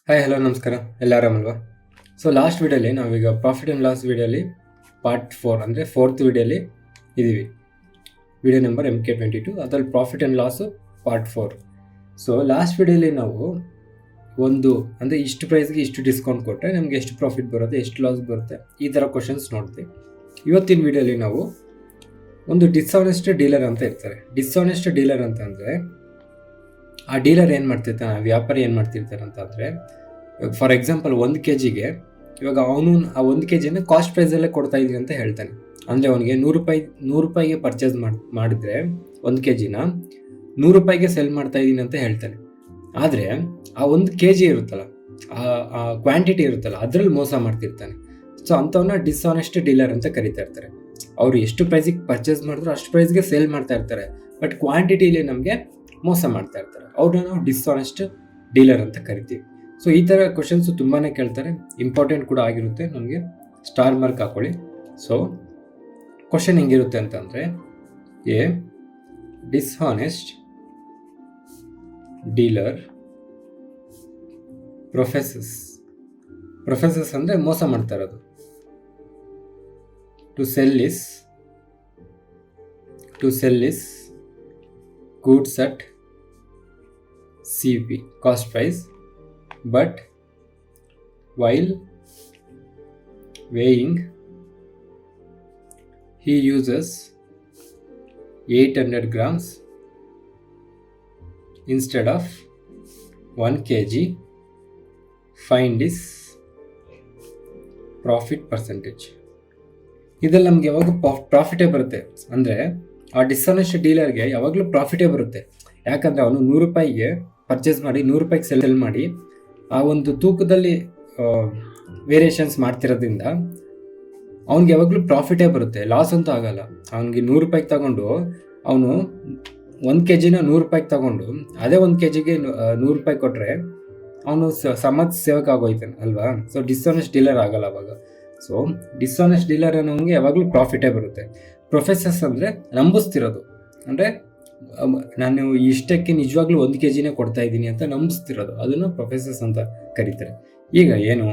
Hi hello ನಮಸ್ಕಾರ, ಎಲ್ಲ ಆರಾಮಲ್ವಾ? So last ವಿಡಿಯೋಲಿ ನಾವೀಗ ಪ್ರಾಫಿಟ್ ಆ್ಯಂಡ್ ಲಾಸ್ ವಿಡಿಯೋಲಿ ಪಾರ್ಟ್ 4 ಅಂದರೆ 4th ವಿಡಿಯೋಲಿ ಇದ್ದೀವಿ. ವಿಡಿಯೋ ನಂಬರ್ MK22, ಅದರಲ್ಲಿ profit and loss part 4. So last ವಿಡಿಯೋಲಿ ನಾವು ಒಂದು ಅಂದರೆ ಇಷ್ಟು ಪ್ರೈಸ್ಗೆ ಇಷ್ಟು ಡಿಸ್ಕೌಂಟ್ ಕೊಟ್ಟರೆ ನಮಗೆ ಎಷ್ಟು ಪ್ರಾಫಿಟ್ ಬರುತ್ತೆ, ಎಷ್ಟು ಲಾಸ್ ಬರುತ್ತೆ, ಈ ಥರ ಕ್ವಶನ್ಸ್ ನೋಡ್ತೀವಿ. ಇವತ್ತಿನ ವಿಡಿಯೋಲಿ ನಾವು ಒಂದು ಡಿಸ್ಆನೆಸ್ಟ್ ಡೀಲರ್ ಅಂತ ಇರ್ತಾರೆ. ಡಿಸ್ಆನೆಸ್ಟ್ ಡೀಲರ್ ಅಂತಂದರೆ ಆ ಡೀಲರ್ ಏನು ಮಾಡ್ತಿರ್ತಾನೆ, ವ್ಯಾಪಾರಿ ಏನು ಮಾಡ್ತಿರ್ತಾರೆ ಅಂತಂದರೆ, ಫಾರ್ ಎಕ್ಸಾಂಪಲ್ 1 kg ಇವಾಗ ಅವನು ಆ 1 kg ಕಾಸ್ಟ್ ಪ್ರೈಸಲ್ಲೇ ಕೊಡ್ತಾ ಇದ್ದೀನಿ ಅಂತ ಹೇಳ್ತಾನೆ. ಅಂದರೆ ಅವನಿಗೆ 100 ರೂಪಾಯಿಗೆ ಪರ್ಚೇಸ್ ಮಾಡಿದ್ರೆ 1 kg 100 ರೂಪಾಯಿಗೆ ಸೆಲ್ ಮಾಡ್ತಾ ಇದ್ದೀನಿ ಅಂತ ಹೇಳ್ತಾನೆ. ಆದರೆ ಆ 1 kg ಇರುತ್ತಲ್ಲ, ಆ ಕ್ವಾಂಟಿಟಿ ಇರುತ್ತಲ್ಲ, ಅದರಲ್ಲಿ ಮೋಸ ಮಾಡ್ತಿರ್ತಾನೆ. ಸೊ ಅಂಥವನ್ನ ಡಿಸ್ಆನೆಸ್ಟ್ ಡೀಲರ್ ಅಂತ ಕರಿತಾ ಇರ್ತಾರೆ. ಅವರು ಎಷ್ಟು ಪ್ರೈಸಿಗೆ ಪರ್ಚೇಸ್ ಮಾಡಿದ್ರು ಅಷ್ಟು ಪ್ರೈಸ್ಗೆ ಸೇಲ್ ಮಾಡ್ತಾ ಇರ್ತಾರೆ, ಬಟ್ ಕ್ವಾಂಟಿಟಿಲಿ ನಮಗೆ ಮೋಸ ಮಾಡ್ತಾ ಇರ್ತಾರೆ. ಅವ್ರನ್ನ ನಾವು ಡಿಸ್ಆನೆಸ್ಟ್ ಡೀಲರ್ ಅಂತ ಕರಿತೀವಿ. ಸೊ ಈ ಥರ ಕ್ವಶನ್ಸು ತುಂಬಾ ಕೇಳ್ತಾರೆ, ಇಂಪಾರ್ಟೆಂಟ್ ಕೂಡ ಆಗಿರುತ್ತೆ. ನಮಗೆ ಸ್ಟಾರ್ ಮಾರ್ಕ್ ಹಾಕೊಳ್ಳಿ. ಸೊ ಕ್ವಶನ್ ಹೆಂಗಿರುತ್ತೆ ಅಂತಂದರೆ, ಎ ಡಿಸ್ಆನೆಸ್ಟ್ ಡೀಲರ್ ಪ್ರೊಫೆಸಸ್ ಅಂದರೆ ಮೋಸ ಮಾಡ್ತಾ ಇರೋದು. To sell his goods at CP, cost price, but while weighing he uses 800 grams instead of 1 kg. Find his profit percentage. ಇದರಲ್ಲಿ ನಮ್ಗೆ ಯಾವಾಗ ಪ್ರಾಫಿಟೇ ಬರುತ್ತೆ ಅಂದರೆ, ಆ ಡಿಸ್ಆನೆಸ್ಟ್ ಡೀಲರ್ಗೆ ಯಾವಾಗಲೂ ಪ್ರಾಫಿಟೇ ಬರುತ್ತೆ. ಯಾಕಂದರೆ ಅವನು 100 ರೂಪಾಯಿಗೆ ಪರ್ಚೇಸ್ ಮಾಡಿ 100 ರೂಪಾಯಿಗೆ ಸೆಲ್ ಮಾಡಿ ಆ ಒಂದು ತೂಕದಲ್ಲಿ ವೇರಿಯೇಷನ್ಸ್ ಮಾಡ್ತಿರೋದ್ರಿಂದ ಅವ್ನಿಗೆ ಯಾವಾಗಲೂ ಪ್ರಾಫಿಟೇ ಬರುತ್ತೆ, ಲಾಸ್ ಅಂತೂ ಆಗಲ್ಲ. ಅವ್ನಿಗೆ 100 ರೂಪಾಯಿಗೆ ತಗೊಂಡು ಅವನು 1 kg 100 ರೂಪಾಯಿಗೆ ತಗೊಂಡು ಅದೇ 1 kg 100 ರೂಪಾಯಿ ಕೊಟ್ಟರೆ ಅವನು ಸಮಾಜ ಸೇವಕ ಆಗೋಯ್ತಾನೆ ಅಲ್ವಾ? ಸೊ ಡಿಸ್ಆನೆಸ್ಟ್ ಡೀಲರ್ ಆಗಲ್ಲ ಅವಾಗ. ಸೊ ಡಿಸ್ಆನೆಸ್ಟ್ ಡೀಲರ್ ಅನ್ನೋಂಗೆ ಯಾವಾಗಲೂ ಪ್ರಾಫಿಟೇ ಬರುತ್ತೆ. ಪ್ರೊಫೆಸರ್ಸ್ ಅಂದರೆ ನಂಬಿಸ್ತಿರೋದು, ಅಂದರೆ ನಾನು ಇಷ್ಟಕ್ಕೆ ನಿಜವಾಗ್ಲೂ 1 kg ಕೊಡ್ತಾ ಇದ್ದೀನಿ ಅಂತ ನಂಬಿಸ್ತಿರೋದು, ಅದನ್ನು ಪ್ರೊಫೆಸರ್ಸ್ ಅಂತ ಕರೀತಾರೆ. ಈಗ ಏನು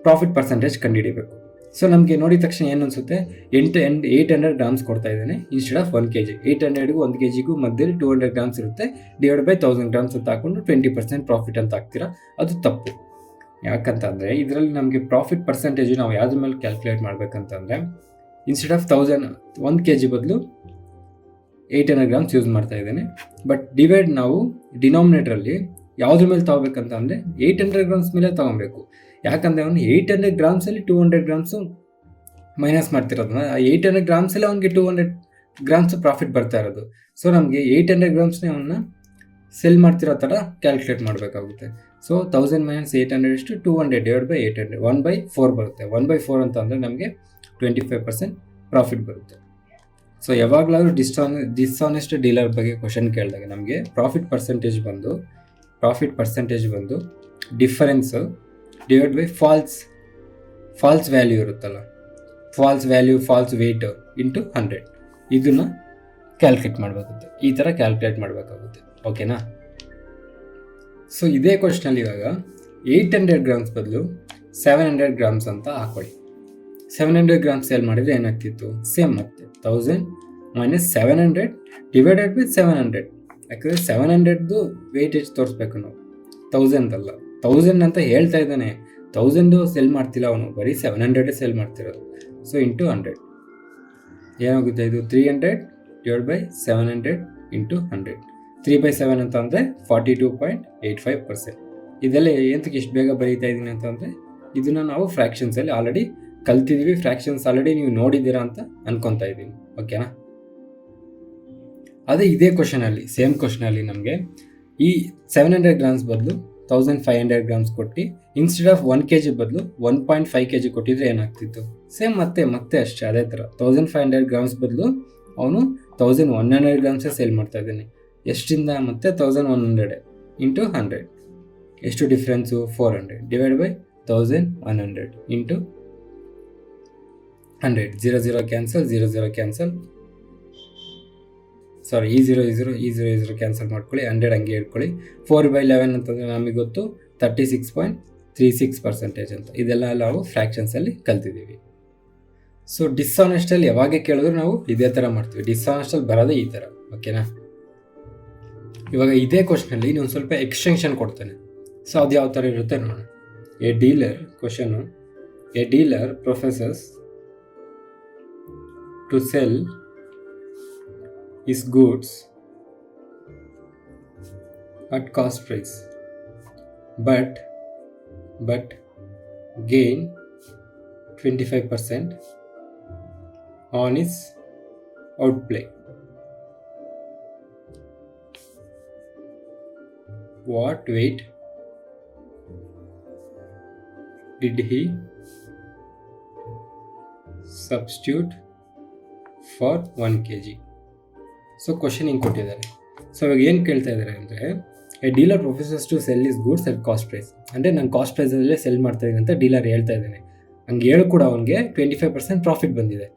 ಪ್ರಾಫಿಟ್ ಪರ್ಸೆಂಟೇಜ್ ಕಂಡುಹಿಡಿಬೇಕು. ಸೊ ನಮಗೆ ನೋಡಿದ ತಕ್ಷಣ ಏನು ಅನಿಸುತ್ತೆ, 800 ಗ್ರಾಮ್ಸ್ ಕೊಡ್ತಾ ಇದ್ದಾನೆ ಇನ್ಸ್ಟೆಡ್ ಆಫ್ 1 kg. 800ಗೂ 1 kgಗೂ ಮಧ್ಯದಲ್ಲಿ 200 ಗ್ರಾಮ್ಸ್ ಇರುತ್ತೆ, ಡಿವೈಡ್ ಬೈ 1000 ಗ್ರಾಮ್ಸ್ ಅಂತ ಹಾಕೊಂಡು 20% ಪ್ರಾಫಿಟ್ ಅಂತ ಹಾಕ್ತೀರಾ. ಅದು ತಪ್ಪು. ಯಾಕಂತಂದರೆ ಇದರಲ್ಲಿ ನಮಗೆ ಪ್ರಾಫಿಟ್ ಪರ್ಸೆಂಟೇಜು ನಾವು ಯಾವ್ದ್ರ ಮೇಲೆ ಕ್ಯಾಲ್ಕುಲೇಟ್ ಮಾಡಬೇಕಂತಂದರೆ, ಇನ್ಸ್ಟೆಡ್ ಆಫ್ 1 kg ಬದಲು 800 ಗ್ರಾಮ್ಸ್ ಯೂಸ್ ಮಾಡ್ತಾ ಇದ್ದೇನೆ, ಬಟ್ ಡಿವೈಡ್ ನಾವು ಡಿನಾಮಿನೇಟ್ರಲ್ಲಿ ಯಾವುದ್ರ ಮೇಲೆ ತಗೋಬೇಕಂತ ಅಂದರೆ 800 ಗ್ರಾಮ್ಸ್ ಮೇಲೆ ತೊಗೊಬೇಕು. ಯಾಕಂದರೆ ಅವನು 800 ಗ್ರಾಮ್ಸಲ್ಲಿ 200 ಗ್ರಾಮ್ಸು ಮೈನಸ್ ಮಾಡ್ತಿರೋದನ್ನ, 800 ಗ್ರಾಮ್ಸಲ್ಲಿ ಅವ್ನಿಗೆ 200 ಗ್ರಾಮ್ಸು ಪ್ರಾಫಿಟ್ ಬರ್ತಾ ಇರೋದು. ಸೊ ನಮಗೆ 800 ಗ್ರಾಮ್ಸ್ನೇ ಅವನ್ನ ಸೆಲ್ ಮಾಡ್ತಿರೋ ಥರ ಕ್ಯಾಲ್ಕುಲೇಟ್ ಮಾಡಬೇಕಾಗುತ್ತೆ. ಸೊ 1000 - 800 ಎಷ್ಟು 200 ಡಿವೈಡ್ ಬೈ 800, 1/4 ಬರುತ್ತೆ. 1/4 ಅಂತ ಅಂದರೆ ನಮಗೆ 25% ಪ್ರಾಫಿಟ್ ಬರುತ್ತೆ. ಸೊ ಯಾವಾಗಲಾದ್ರೂ ಡಿಸ್ಆನೆಸ್ಟ್ ಡೀಲರ್ ಬಗ್ಗೆ ಕ್ವಶನ್ ಕೇಳಿದಾಗ ನಮಗೆ ಪ್ರಾಫಿಟ್ ಪರ್ಸೆಂಟೇಜ್ ಬಂದು difference divide by false value ಇರುತ್ತಲ್ಲ, ಫಾಲ್ಸ್ ವೇಟ್ ಇಂಟು 100, ಇದನ್ನು ಕ್ಯಾಲ್ಕುಲೇಟ್ ಮಾಡಬೇಕಾಗುತ್ತೆ. ಈ ಥರ ಕ್ಯಾಲ್ಕುಲೇಟ್ ಮಾಡಬೇಕಾಗುತ್ತೆ. ಓಕೆನಾ? ಸೊ ಇದೇ ಕ್ವಶನಲ್ಲಿ ಇವಾಗ 800 ಗ್ರಾಮ್ಸ್ ಬದಲು 700 ಗ್ರಾಮ್ಸ್ ಅಂತ ಹಾಕೊಳ್ಳಿ. 700 ಗ್ರಾಮ್ಸ್ ಸೇಲ್ ಮಾಡಿದರೆ ಏನಾಗ್ತಿತ್ತು? ಸೇಮ್ ಮತ್ತೆ 1000 - 700 ಡಿವೈಡೆಡ್ ಬೈ 700. ಯಾಕಂದರೆ 700ದು ವೇಟೇಜ್ ತೋರಿಸ್ಬೇಕು ನಾವು, 1000 ಅಲ್ಲ. 1000 ಅಂತ ಹೇಳ್ತಾ ಇದ್ದಾನೆ, 1000 ಸೆಲ್ ಮಾಡ್ತಿಲ್ಲ ಅವನು, ಬರೀ 700 ಸೆಲ್ ಮಾಡ್ತಿರೋದು. ಸೊ ಇಂಟು 100 ಏನಾಗುತ್ತೆ? ಇದು 300 ಡಿವೈಡ್ ಬೈ 700 ಇಂಟು 100. 3/7 ಅಂತ ಅಂದರೆ 42.85%. ಇದೆಲ್ಲ ಎಂತಕ್ಕೆ ಇಷ್ಟು ಬೇಗ ಬರೀತಾ ಇದ್ದೀನಿ ಅಂತಂದರೆ, ಇದನ್ನು ನಾವು ಫ್ರ್ಯಾಕ್ಷನ್ಸಲ್ಲಿ ಆಲ್ರೆಡಿ ಕಲ್ತಿದ್ವಿ, ಫ್ರ್ಯಾಕ್ಷನ್ಸ್ ಆಲ್ರೆಡಿ ನೀವು ನೋಡಿದ್ದೀರಾ ಅಂತ ಅನ್ಕೊತಾ ಇದ್ದೀನಿ. ಓಕೆನಾ? ಅದೇ ಇದೇ ಕ್ವಶನಲ್ಲಿ, ಸೇಮ್ ಕ್ವಶನಲ್ಲಿ ನಮಗೆ ಈ 700 ಗ್ರಾಮ್ಸ್ ಬದಲು 1500 ಗ್ರಾಮ್ಸ್ ಕೊಟ್ಟು ಇನ್ಸ್ಟೆಡ್ ಆಫ್ 1 kg ಬದಲು 1.5 kg ಕೊಟ್ಟಿದ್ರೆ ಏನಾಗ್ತಿತ್ತು? ಸೇಮ್ ಮತ್ತೆ ಅಷ್ಟೇ ಅದೇ ಥರ 1500 ಗ್ರಾಮ್ಸ್ ಬದಲು ಅವನು 1100 ಗ್ರಾಮ್ಸೇ ಸೇಲ್ ಮಾಡ್ತಾ ಇದ್ದಾನೆ. ಎಷ್ಟಿಂದ? ಮತ್ತೆ 1100 ಇಂಟು 100. ಎಷ್ಟು difference? 400 divide by 1100 into 100. 0 cancel, 0 cancel, ಈ 0 ಕ್ಯಾನ್ಸಲ್ ಮಾಡ್ಕೊಳ್ಳಿ, 100 ಹಂಗೆ ಇಟ್ಕೊಳ್ಳಿ. 4/11 ಅಂತಂದರೆ ನಮಗೆ ಗೊತ್ತು 36.36% ಅಂತ. ಇದೆಲ್ಲ ನಾವು ಫ್ರ್ಯಾಕ್ಷನ್ಸಲ್ಲಿ ಕಲ್ತಿದ್ದೀವಿ. ಸೊ ಡಿಸ್ಆನೆಸ್ಟಲ್ಲಿ ಯಾವಾಗ ಕೇಳಿದ್ರು ನಾವು ಇದೇ ಥರ ಮಾಡ್ತೀವಿ. ಡಿಸ್ಆನೆಸ್ಟಲ್ಲಿ ಬರೋದೇ ಈ ಥರ, ಓಕೆನಾ. ಇವಾಗ ಇದೇ ಕ್ವಶನಲ್ಲಿ ಇನ್ನೊಂದು ಸ್ವಲ್ಪ ಎಕ್ಸ್ಟೆನ್ಷನ್ ಕೊಡ್ತಾನೆ. ಸೊ ಅದು ಯಾವ ಥರ ಇರುತ್ತೆ ನೋಡೋಣ. A dealer professes to sell his goods at cost price but gain 25% on his outplay. What weight did he substitute for 1 kg? So question ಹಿಂಗೆ ಕೊಟ್ಟಿದ್ದಾರೆ. ಸೊ ಇವಾಗ ಏನು ಕೇಳ್ತಾ ಇದ್ದಾರೆ ಅಂದರೆ, a dealer professes to sell his goods at cost price. ಅಂದರೆ ನಾನು cost ಪ್ರೈಸಲ್ಲೇ cell ಮಾಡ್ತಾ ಇದ್ದೀನಿ ಅಂತ ಡೀಲರ್ ಹೇಳ್ತಾ ಇದ್ದಾನೆ. ಹಂಗೆ ಹೇಳು ಕೂಡ ಅವನಿಗೆ 25% ಪ್ರಾಫಿಟ್ ಬಂದಿದೆ,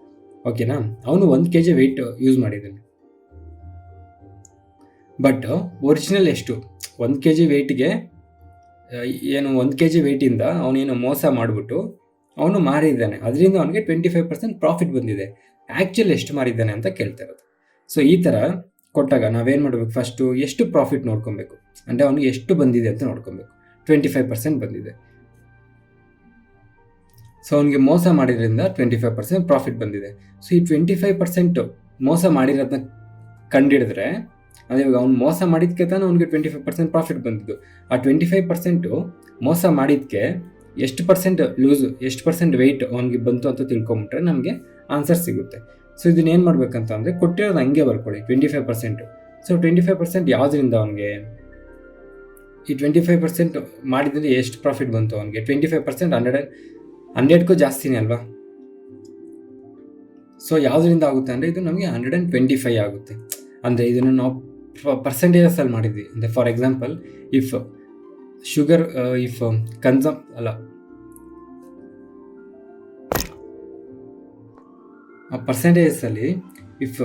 ಓಕೆನಾ. ಅವನು 1 kg ವೆಯ್ಟ್ ಯೂಸ್ ಮಾಡಿದ್ದಾನೆ. ಬಟ್ ಒರಿಜಿನಲ್ ಎಷ್ಟು? 1 kg ವೆಯ್ಟ್ಗೆ ಏನು 1 kg ವೆಯ್ಟಿಂದ ಅವನೇನು ಮೋಸ ಮಾಡಿಬಿಟ್ಟು ಅವನು ಮಾರಿದ್ದಾನೆ. ಅದರಿಂದ ಅವನಿಗೆ 25% ಪ್ರಾಫಿಟ್ ಬಂದಿದೆ. ಆ್ಯಕ್ಚುಲಿ ಎಷ್ಟು ಮಾರಿದ್ದಾನೆ ಅಂತ ಕೇಳ್ತಾ ಇರೋದು. ಸೊ ಈ ಥರ ಕೊಟ್ಟಾಗ ನಾವೇನು ಮಾಡಬೇಕು, ಫಸ್ಟು ಎಷ್ಟು ಪ್ರಾಫಿಟ್ ನೋಡ್ಕೊಬೇಕು, ಅಂದರೆ ಅವನಿಗೆ ಎಷ್ಟು ಬಂದಿದೆ ಅಂತ ನೋಡ್ಕೊಬೇಕು. 25% ಬಂದಿದೆ. ಸೊ ಅವನಿಗೆ ಮೋಸ ಮಾಡಿದ್ರಿಂದ 25% ಪ್ರಾಫಿಟ್ ಬಂದಿದೆ. ಸೊ ಈ 25% ಮೋಸ ಮಾಡಿರೋದನ್ನ ಕಂಡಿಡಿದ್ರೆ, ಅದೇ ಇವಾಗ ಅವ್ನು ಮೋಸ ಮಾಡಿದ್ಕೆ ತಾನು ಅವ್ನಿಗೆ 25% ಪ್ರಾಫಿಟ್ ಬಂದಿದ್ದು. ಆ 25% ಮೋಸ ಮಾಡಿದ್ಕೆ ಎಷ್ಟು ಪರ್ಸೆಂಟ್ ವೆಯ್ಟ್ ಅವನಿಗೆ ಬಂತು ಅಂತ ತಿಳ್ಕೊಂಬಿಟ್ರೆ ನಮಗೆ ಆನ್ಸರ್ ಸಿಗುತ್ತೆ. ಸೊ ಇದನ್ನ ಏನು ಮಾಡ್ಬೇಕಂತ ಅಂದರೆ, ಕೊಟ್ಟಿರೋದು ಹಂಗೆ ಬರ್ಕೊಳ್ಳಿ 25%. ಸೊ 25% ಯಾವುದರಿಂದ ಅವನಿಗೆ ಈ 25% ಮಾಡಿದರೆ ಎಷ್ಟು ಪ್ರಾಫಿಟ್ ಬಂತು ಅವನಿಗೆ? 25% 100ಕ್ಕೂ ಜಾಸ್ತಿನೇ ಅಲ್ವಾ. ಸೊ ಯಾವುದರಿಂದ ಆಗುತ್ತೆ ಅಂದರೆ ಇದು ನಮಗೆ 125 ಆಗುತ್ತೆ. ಅಂದರೆ ಇದನ್ನು ನಾವು ಪರ್ಸೆಂಟೇಜಸಲ್ಲಿ ಮಾಡಿದ್ವಿ. ಅಂದರೆ ಫಾರ್ ಎಕ್ಸಾಂಪಲ್, ಇಫ್ ಶುಗರ್ ಪರ್ಸೆಂಟೇಜಲ್ಲಿ if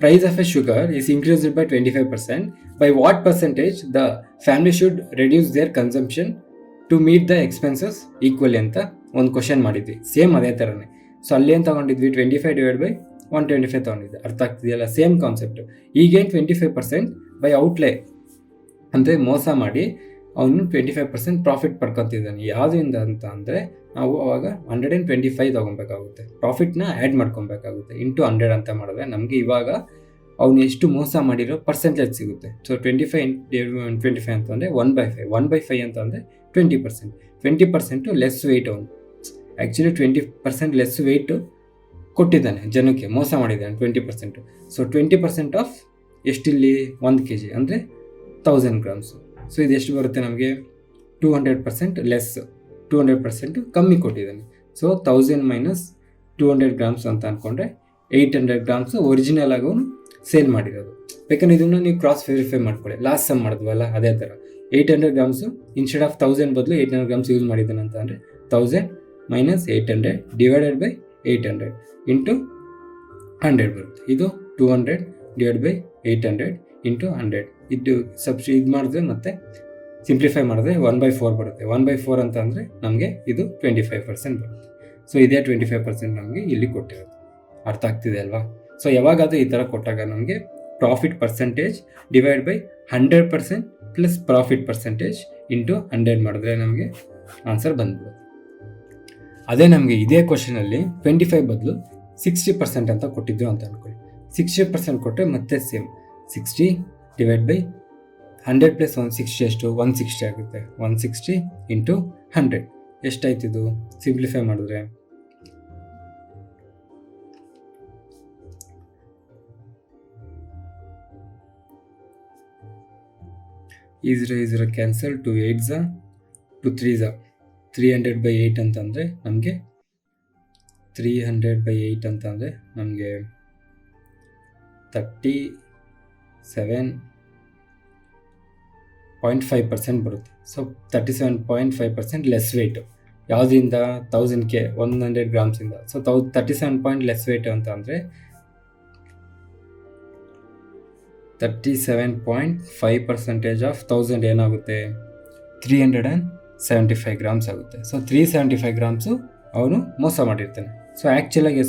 price of a sugar is increased by 25%, by what percentage the family should reduce their consumption to meet the expenses equally ಅಂತ ಒಂದು ಕ್ವಶನ್ ಮಾಡಿದ್ವಿ. ಸೇಮ್ ಅದೇ ಥರನೇ. ಸೊ ಅಲ್ಲೇನು ತೊಗೊಂಡಿದ್ವಿ? 25/125 ತೊಗೊಂಡಿದ್ದೆ. ಅರ್ಥ ಆಗ್ತಿದೆಯಲ್ಲ? Same concept. ಈಗೇನು 25% ಬೈ ಔಟ್ಲೇ ಅಂದರೆ ಮೋಸ ಮಾಡಿ ಅವನು 25% ಪ್ರಾಫಿಟ್ ಪಡ್ಕೊತಿದ್ದಾನೆ. ಯಾವುದರಿಂದ ಅಂತ ಅಂದರೆ, ನಾವು ಅವಾಗ 125 ತೊಗೊಬೇಕಾಗುತ್ತೆ. ಪ್ರಾಫಿಟ್ನ ಆ್ಯಡ್ ಮಾಡ್ಕೊಬೇಕಾಗುತ್ತೆ. ಇಂಟು 100 ಅಂತ ಮಾಡಿದ್ರೆ ನಮಗೆ ಇವಾಗ ಅವನು ಎಷ್ಟು ಮೋಸ ಮಾಡಿರೋ ಪರ್ಸೆಂಟೇಜ್ ಸಿಗುತ್ತೆ. ಸೊ 25 ಅಂತಂದರೆ 1/5 ಅಂತ ಅಂದರೆ 20%. 20% ಲೆಸ್ ವೆಯ್ಟ್ ಅವನು. ಆ್ಯಕ್ಚುಲಿ 20% ಲೆಸ್ ವೆಯ್ಟು ಕೊಟ್ಟಿದ್ದಾನೆ ಜನಕ್ಕೆ, ಮೋಸ ಮಾಡಿದ್ದಾನೆ 20%. ಸೊ 20% ಆಫ್ ಎಷ್ಟಿಲ್ಲಿ 1 kg ಅಂದರೆ 1000 ಗ್ರಾಮ್ಸು. ಸೊ ಇದು ಎಷ್ಟು ಬರುತ್ತೆ ನಮಗೆ? 200% ಲೆಸ್, 200% ಕಮ್ಮಿ ಕೊಟ್ಟಿದ್ದಾನೆ. ಸೊ 1000 ಮೈನಸ್ 200 ಗ್ರಾಮ್ಸ್ ಅಂತ ಅಂದ್ಕೊಂಡ್ರೆ 800 ಗ್ರಾಮ್ಸು ಒರಿಜಿನಲ್ ಆಗಿ ಅವನು ಸೇಲ್ ಮಾಡಿರೋದು. ಬೇಕಂದ್ರೆ ಇದನ್ನು ನೀವು ಕ್ರಾಸ್ ವೆರಿಫೈ ಮಾಡ್ಕೊಳ್ಳಿ. ಲಾಸ್ಟ್ ಸಮ್ ಮಾಡಿದ್ವಲ್ಲ ಅದೇ ಥರ. 800 ಗ್ರಾಮ್ಸು ಇನ್ಸ್ಟೆಡ್ ಆಫ್ 1000 ಬದಲು 800 ಗ್ರಾಮ್ಸ್ ಯೂಸ್ ಮಾಡಿದ್ದಾನೆ ಅಂತ ಅಂದರೆ 1000 ಮೈನಸ್ 800 ಡಿವೈಡೆಡ್ ಬೈ 800 ಇಂಟು 100 ಬರುತ್ತೆ. ಇದು 200 ಡಿವೈಡ್ ಬೈ 800 ಇಂಟು 100. ಇದು ಇದು ಮಾಡಿದ್ರೆ ಮತ್ತೆ ಸಿಂಪ್ಲಿಫೈ ಮಾಡಿದ್ರೆ 1/4 ಬರುತ್ತೆ. 1/4 ಅಂತ ಅಂದರೆ ನಮಗೆ ಇದು 25% ಬರುತ್ತೆ. ಸೊ ಇದೇ 25% ನಮಗೆ ಇಲ್ಲಿ ಕೊಟ್ಟಿರೋದು. ಅರ್ಥ ಆಗ್ತಿದೆ ಅಲ್ವಾ? ಸೊ ಯಾವಾಗಾದರೂ ಈ ಥರ ಕೊಟ್ಟಾಗ ನಮಗೆ profit percentage divide by 100% plus profit percentage into 100 ಮಾಡಿದ್ರೆ ನಮಗೆ ಆನ್ಸರ್ ಬಂದ್ಬಿಡುತ್ತೆ. ಅದೇ ನಮಗೆ ಇದೇ ಕ್ವಶನಲ್ಲಿ 25 ಬದಲು 60% ಅಂತ ಕೊಟ್ಟಿದ್ದು ಅಂತ ಅಂದ್ಕೊಳ್ಳಿ. 60% ಕೊಟ್ಟರೆ ಮತ್ತೆ ಸೇಮ್ 60 ಡಿವೈಡ್ ಬೈ 100 ಪ್ಲಸ್ 160 ಎಷ್ಟು? 160 ಆಗುತ್ತೆ. 160 ಇಂಟು 100 ಎಷ್ಟಾಯ್ತಿದು? ಸಿಂಪ್ಲಿಫೈ ಮಾಡಿದ್ರೆ ಈಸ್ರ ಕ್ಯಾನ್ಸಲ್, 2 8s 2 3s 300/8 ಅಂತಂದರೆ ನಮಗೆ 300/8 ಅಂತಂದರೆ ನಮಗೆ 37.5% ಬರುತ್ತೆ. ಸೊ 37.5% ಲೆಸ್ ವೆಯ್ಟು ಯಾವುದರಿಂದ? 1000 100 ಗ್ರಾಮ್ಸಿಂದ. ಸೊ 37 ಲೆಸ್ ವೆಯ್ಟ್ ಅಂತ ಅಂದರೆ 37.5% ಆಫ್ 1000 ಏನಾಗುತ್ತೆ? 375 ಗ್ರಾಮ್ಸ್ ಆಗುತ್ತೆ. ಸೊ 375 ಗ್ರಾಮ್ಸು ಅವನು ಮೋಸ ಮಾಡಿರ್ತಾನೆ. ಸೊ ಆ್ಯಕ್ಚುಲಾಗಿ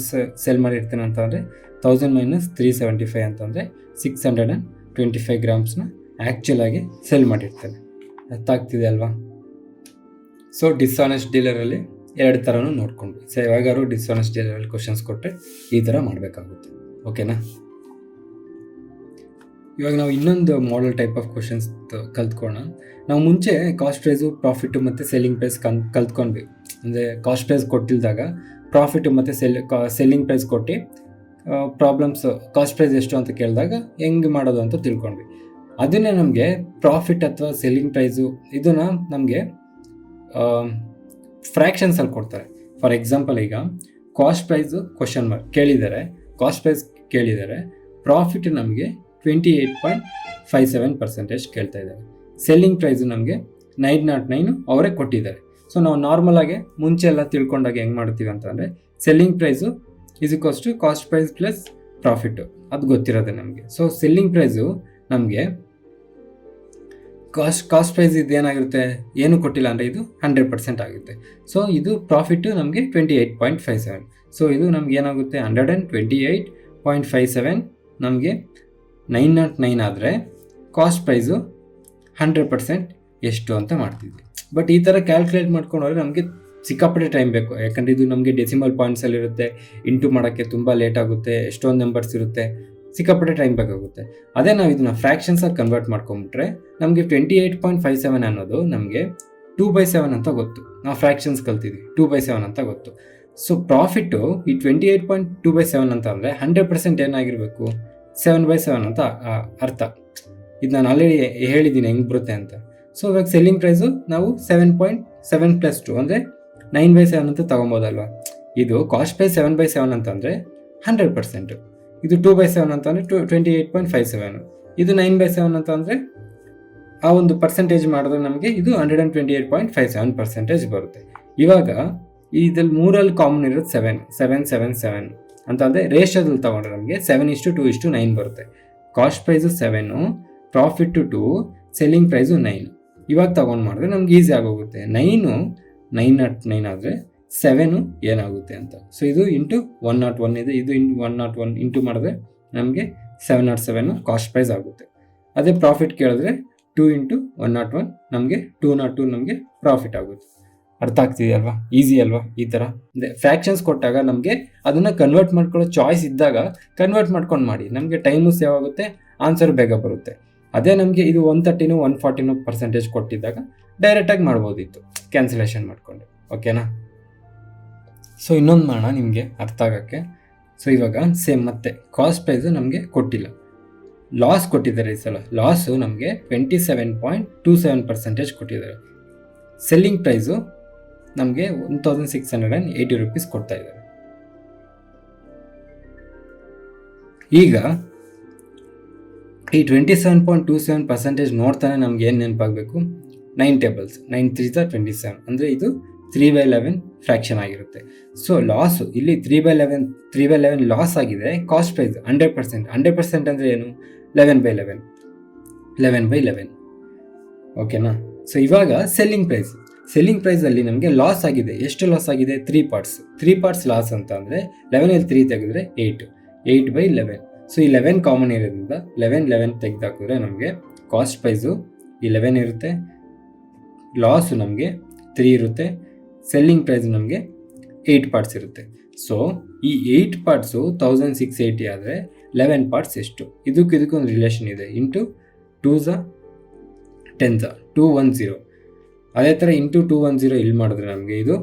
ಸೆಲ್ ಮಾಡಿರ್ತಾನೆ ಅಂತಂದರೆ 1000 - 375 ಅಂತಂದರೆ 625 ಗ್ರಾಮ್ಸ್ನ ಆ್ಯಕ್ಚುಲಾಗಿ ಸೆಲ್ ಮಾಡಿರ್ತಾನೆ. ಅರ್ಥ ಆಗ್ತಿದೆ ಅಲ್ವಾ? ಸೊ ಡಿಸ್ಆನೆಸ್ಟ್ ಡೀಲರಲ್ಲಿ 2 ಥರನೂ ನೋಡ್ಕೊಂಡ್ವಿ. ಸೊ ಯಾವಾಗಾದ್ರು ಡಿಸ್ಆನೆಸ್ಟ್ ಡೀಲರಲ್ಲಿ ಕ್ವಶನ್ಸ್ ಕೊಟ್ಟರೆ ಈ ಥರ ಮಾಡಬೇಕಾಗುತ್ತೆ. ಓಕೆನಾ? ಇವಾಗ ನಾವು ಇನ್ನೊಂದು ಮಾಡೆಲ್ ಟೈಪ್ ಆಫ್ ಕ್ವಶನ್ಸ್ ಕಲ್ತ್ಕೊಳ್ಳೋಣ. ನಾವು ಮುಂಚೆ ಕಾಸ್ಟ್ ಪ್ರೈಸು, ಪ್ರಾಫಿಟ್ಟು ಮತ್ತು ಸೆಲ್ಲಿಂಗ್ ಪ್ರೈಸ್ ಕಲ್ತ್ಕೊಂಡ್ವಿ. ಅಂದರೆ ಕಾಸ್ಟ್ ಪ್ರೈಸ್ ಕೊಟ್ಟಿಲ್ದಾಗ ಪ್ರಾಫಿಟ್ಟು ಮತ್ತು ಸೆಲ್ಲಿಂಗ್ ಪ್ರೈಸ್ ಕೊಟ್ಟು ಪ್ರಾಬ್ಲಮ್ಸ್ ಕಾಸ್ಟ್ ಪ್ರೈಸ್ ಎಷ್ಟು ಅಂತ ಕೇಳಿದಾಗ ಹೆಂಗೆ ಮಾಡೋದು ಅಂತ ತಿಳ್ಕೊಂಡ್ವಿ. ಅದನ್ನೇ ನಮಗೆ ಪ್ರಾಫಿಟ್ ಅಥವಾ ಸೆಲ್ಲಿಂಗ್ ಪ್ರೈಸು ಇದನ್ನು ನಮಗೆ ಫ್ರ್ಯಾಕ್ಷನ್ಸಲ್ಲಿ ಕೊಡ್ತಾರೆ. ಫಾರ್ ಎಕ್ಸಾಂಪಲ್, ಈಗ ಕಾಸ್ಟ್ ಪ್ರೈಸು ಕ್ವಶನ್ ಮಾರ್ಕ್ ಕೇಳಿದ್ದಾರೆ, ಕಾಸ್ಟ್ ಪ್ರೈಸ್ ಕೇಳಿದ್ದಾರೆ, ಪ್ರಾಫಿಟ್ ನಮಗೆ 28.57% ಕೇಳ್ತಾ ಇದ್ದಾರೆ. ಸೆಲ್ಲಿಂಗ್ ಪ್ರೈಸು ನಮಗೆ 909 ಅವರೇ ಕೊಟ್ಟಿದ್ದಾರೆ. ಸೊ ನಾವು ನಾರ್ಮಲಾಗಿ ಮುಂಚೆ ಎಲ್ಲ ತಿಳ್ಕೊಂಡಾಗ ಹೆಂಗೆ ಮಾಡ್ತೀವಿ ಅಂತಂದರೆ selling price = cost price plus profit, ಅದು ಗೊತ್ತಿರೋದೆ ನಮಗೆ. ಸೊ ಸೆಲ್ಲಿಂಗ್ ಪ್ರೈಸು ನಮಗೆ ಕಾಸ್ಟ್ ಪ್ರೈಸ್ ಇದು ಏನಾಗಿರುತ್ತೆ, ಏನು ಕೊಟ್ಟಿಲ್ಲ ಅಂದರೆ ಇದು 100% ಆಗುತ್ತೆ. ಸೊ ಇದು ಪ್ರಾಫಿಟ್ಟು ನಮಗೆ 28.57. ಸೊ ಇದು ನಮ್ಗೆ ಏನಾಗುತ್ತೆ 128.57 ನಮಗೆ 909 ಆದರೆ ಕಾಸ್ಟ್ ಪ್ರೈಸು 100% ಎಷ್ಟು ಅಂತ ಮಾಡ್ತಿದ್ವಿ. ಬಟ್ ಈ ಥರ ಕ್ಯಾಲ್ಕುಲೇಟ್ ಮಾಡ್ಕೊಂಡ್ರೆ ನಮಗೆ ಸಿಕ್ಕಾಪಟ್ಟೆ ಟೈಮ್ ಬೇಕು. ಯಾಕಂದರೆ ಇದು ನಮಗೆ ಡೆಸಿಮಲ್ ಪಾಯಿಂಟ್ಸಲ್ಲಿರುತ್ತೆ, ಇಂಟು ಮಾಡೋಕ್ಕೆ ತುಂಬ ಲೇಟ್ ಆಗುತ್ತೆ, ಎಷ್ಟೊಂದು ನಂಬರ್ಸ್ ಇರುತ್ತೆ, ಸಿಕ್ಕಾಪಟ್ಟೆ ಟೈಮ್ ಬೇಕಾಗುತ್ತೆ. ಅದೇ ನಾವು ಇದನ್ನು ಫ್ರ್ಯಾಕ್ಷನ್ಸಾಗಿ ಕನ್ವರ್ಟ್ ಮಾಡ್ಕೊಂಬಿಟ್ರೆ ನಮಗೆ 28.57 ಅನ್ನೋದು ನಮಗೆ 2/7 ಅಂತ ಗೊತ್ತು. ನಾವು ಫ್ರ್ಯಾಕ್ಷನ್ಸ್ ಕಲ್ತಿದ್ವಿ, 2/7 ಅಂತ ಗೊತ್ತು. ಸೊ ಪ್ರಾಫಿಟ್ಟು ಈ 28.2/7 ಅಂತ ಅಂದರೆ 100% ಏನಾಗಿರಬೇಕು, 7/7 ಅಂತ ಅರ್ಥ. ಇದು ನಾನು ಆಲ್ರೆಡಿ ಹೇಳಿದ್ದೀನಿ ಹೆಂಗೆ ಬರುತ್ತೆ ಅಂತ. ಸೊ ಇವಾಗ ಸೆಲ್ಲಿಂಗ್ ಪ್ರೈಸು ನಾವು 7.7 + 2 ಅಂದರೆ 9/7 ಅಂತ ತೊಗೊಬೋದಲ್ವ. ಇದು ಕಾಸ್ಟ್ ಪ್ರೈಸ್ 7/7 ಅಂತಂದರೆ 100%, ಇದು 2/7 ಅಂತಂದರೆ 28.57, ಇದು 9/7 ಅಂತ ಅಂದರೆ ಆ ಒಂದು ಪರ್ಸೆಂಟೇಜ್ ಮಾಡಿದ್ರೆ ನಮಗೆ ಇದು 128.57% ಬರುತ್ತೆ. ಇವಾಗ ಇದ್ರಲ್ಲಿ 3 ಕಾಮನ್ ಇರೋದು 7 ಅಂತಂದರೆ ರೇಷಿಯೋದಲ್ಲಿ ತೊಗೊಂಡ್ರೆ ನಮಗೆ 7:2:9 ಬರುತ್ತೆ. Cost price 7, profit 2, selling price 9. ಇವಾಗ ತೊಗೊಂಡು ಮಾಡಿದ್ರೆ ನಮ್ಗೆ ಈಸಿ ಆಗೋಗುತ್ತೆ. 909 ಆದರೆ 7 ಏನಾಗುತ್ತೆ ಅಂತ. ಸೊ ಇದು ಇಂಟು 101 ಇದೆ, ಇದು 101 ಇಂಟು ಮಾಡಿದ್ರೆ ನಮಗೆ 707 ಕಾಸ್ಟ್ ಪ್ರೈಸ್ ಆಗುತ್ತೆ. ಅದೇ ಪ್ರಾಫಿಟ್ ಕೇಳಿದ್ರೆ 2 × 101 ನಮಗೆ 202 ನಮಗೆ ಪ್ರಾಫಿಟ್ ಆಗುತ್ತೆ. ಅರ್ಥ ಆಗ್ತಿದೆಯಲ್ವಾ? ಈಸಿ ಅಲ್ವಾ? ಈ ಥರ ಅಂದರೆ ಫ್ರ್ಯಾಕ್ಷನ್ಸ್ ಕೊಟ್ಟಾಗ ನಮಗೆ ಅದನ್ನು ಕನ್ವರ್ಟ್ ಮಾಡ್ಕೊಳ್ಳೋ ಚಾಯ್ಸ್ ಇದ್ದಾಗ ಕನ್ವರ್ಟ್ ಮಾಡ್ಕೊಂಡು ಮಾಡಿ, ನಮಗೆ ಟೈಮು ಸೇವ್ ಆಗುತ್ತೆ, ಆನ್ಸರ್ ಬೇಗ ಬರುತ್ತೆ. ಅದೇ ನಮಗೆ ಇದು 130 140% ಕೊಟ್ಟಿದ್ದಾಗ ಡೈರೆಕ್ಟಾಗಿ ಮಾಡ್ಬೋದಿತ್ತು ಕ್ಯಾನ್ಸಲೇಷನ್ ಮಾಡಿಕೊಂಡು. ಓಕೆನಾ? ಸೊ ಇನ್ನೊಂದು ಮಾಡೋಣ ನಿಮಗೆ ಅರ್ಥ ಆಗೋಕ್ಕೆ. ಸೊ ಇವಾಗ ಸೇಮ್ ಮತ್ತೆ ಕಾಸ್ಟ್ ಪ್ರೈಸು ನಮಗೆ ಕೊಟ್ಟಿಲ್ಲ, ಲಾಸ್ ಕೊಟ್ಟಿದ್ದಾರೆ. ಈ ಸಲ ಲಾಸು ನಮಗೆ 27.27% ಕೊಟ್ಟಿದ್ದಾರೆ. ಸೆಲ್ಲಿಂಗ್ ಪ್ರೈಸು ನಮಗೆ 1680 ರೂಪೀಸ್ ಕೊಡ್ತಾ ಇದ್ದಾರೆ. ಈಗ ಈ 27.27% ನೋಡ್ತಾನೆ ನಮ್ಗೆ ಏನು ನೆನಪಾಗಬೇಕು, 9 ಟೇಬಲ್ಸ್, 9 3 27 ಅಂದರೆ ಇದು 3/11 ಫ್ರ್ಯಾಕ್ಷನ್ ಆಗಿರುತ್ತೆ. ಸೊ ಲಾಸು ಇಲ್ಲಿ 3/11 ಲಾಸ್ ಆಗಿದೆ. ಕಾಸ್ಟ್ ಪ್ರೈಸ್ 100% ಅಂದರೆ ಏನು, 11/11. ಓಕೆನಾ? ಸೊ ಇವಾಗ ಸೆಲ್ಲಿಂಗ್ ಪ್ರೈಸಲ್ಲಿ ನಮಗೆ ಲಾಸ್ ಆಗಿದೆ. ಎಷ್ಟು ಲಾಸ್ ಆಗಿದೆ? 3 ಪಾರ್ಟ್ಸ್ ಲಾಸ್ ಅಂತ ಅಂದರೆ 11 3 ತೆಗೆದ್ರೆ 8/11. ಸೊ 11 ಕಾಮನ್ ಇರೋದ್ರಿಂದ 11 ತೆಗೆದಾಕಿದ್ರೆ ನಮಗೆ ಕಾಸ್ಟ್ ಪ್ರೈಸು 11 ಇರುತ್ತೆ, ಲಾಸು ನಮಗೆ 3 ಇರುತ್ತೆ, ಸೆಲ್ಲಿಂಗ್ ಪ್ರೈಸ್ ನಮಗೆ 8 ಪಾರ್ಟ್ಸ್ ಇರುತ್ತೆ. ಸೊ ಈ 8 ಪಾರ್ಟ್ಸು 1680 ಆದರೆ 11 ಪಾರ್ಟ್ಸ್ ಎಷ್ಟು? ಇದಕ್ಕೊಂದು ರಿಲೇಷನ್ ಇದೆ. ಇಂಟು 2 10 210. ಅದೇ ಥರ ಇಂಟು 210 ಇಲ್ಲಿ ಮಾಡಿದ್ರೆ ನಮಗೆ ಇದು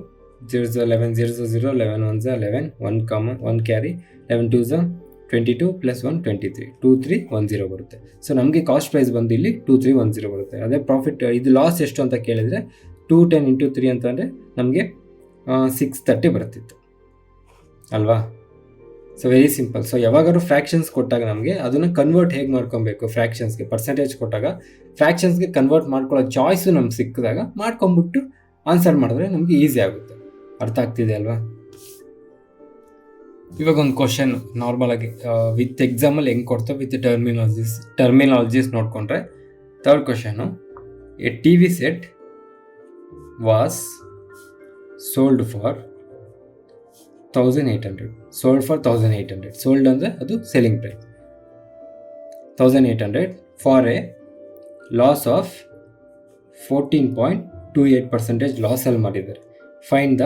0 11 0 0 11 1 11 1 ಕಾಮನ್ 1 ಕ್ಯಾರಿ 11 2 22 + 1 23 2310 ಬರುತ್ತೆ. ಸೊ ನಮಗೆ ಕಾಸ್ಟ್ ಪ್ರೈಸ್ ಬಂದು ಇಲ್ಲಿ 2310 ಬರುತ್ತೆ. ಅದೇ ಪ್ರಾಫಿಟ್ ಇದು ಲಾಸ್ ಎಷ್ಟು ಅಂತ ಕೇಳಿದರೆ 210 × 3 ಅಂತಂದರೆ ನಮಗೆ 630 ಬರುತ್ತಿತ್ತು ಅಲ್ವಾ? So very simple. ಸೊ ಯಾವಾಗಾದ್ರೂ ಫ್ರ್ಯಾಕ್ಷನ್ಸ್ ಕೊಟ್ಟಾಗ ನಮಗೆ ಅದನ್ನು ಕನ್ವರ್ಟ್ ಹೇಗೆ ಮಾಡ್ಕೊಬೇಕು, ಫ್ರ್ಯಾಕ್ಷನ್ಸ್ಗೆ ಪರ್ಸೆಂಟೇಜ್ ಕೊಟ್ಟಾಗ ಫ್ರ್ಯಾಕ್ಷನ್ಸ್ಗೆ ಕನ್ವರ್ಟ್ ಮಾಡ್ಕೊಳ್ಳೋ ಚಾಯ್ಸು ನಮ್ಗೆ ಸಿಕ್ಕಿದಾಗ ಮಾಡ್ಕೊಂಬಿಟ್ಟು ಆನ್ಸರ್ ಮಾಡಿದ್ರೆ ನಮಗೆ ಈಸಿ ಆಗುತ್ತೆ. ಅರ್ಥ ಆಗ್ತಿದೆ ಅಲ್ವಾ? ಇವಾಗ ಒಂದು ಕ್ವಶನ್ ನಾರ್ಮಲಾಗಿ ವಿತ್ ಎಕ್ಸಾಮಲ್ಲಿ ಹೆಂಗೆ ಕೊಡ್ತೇವೆ ವಿತ್ ಟರ್ಮಿನಾಲಜೀಸ್ ನೋಡಿಕೊಂಡ್ರೆ, third question, A T V set was sold for 1800. Sold for 1800. Sold ಅಂದರೆ ಅದು selling price 1800 for a loss of 14.28% ಲಾಸಲ್ಲಿ ಮಾಡಿದ್ದಾರೆ. ಫೈಂಡ್ ದ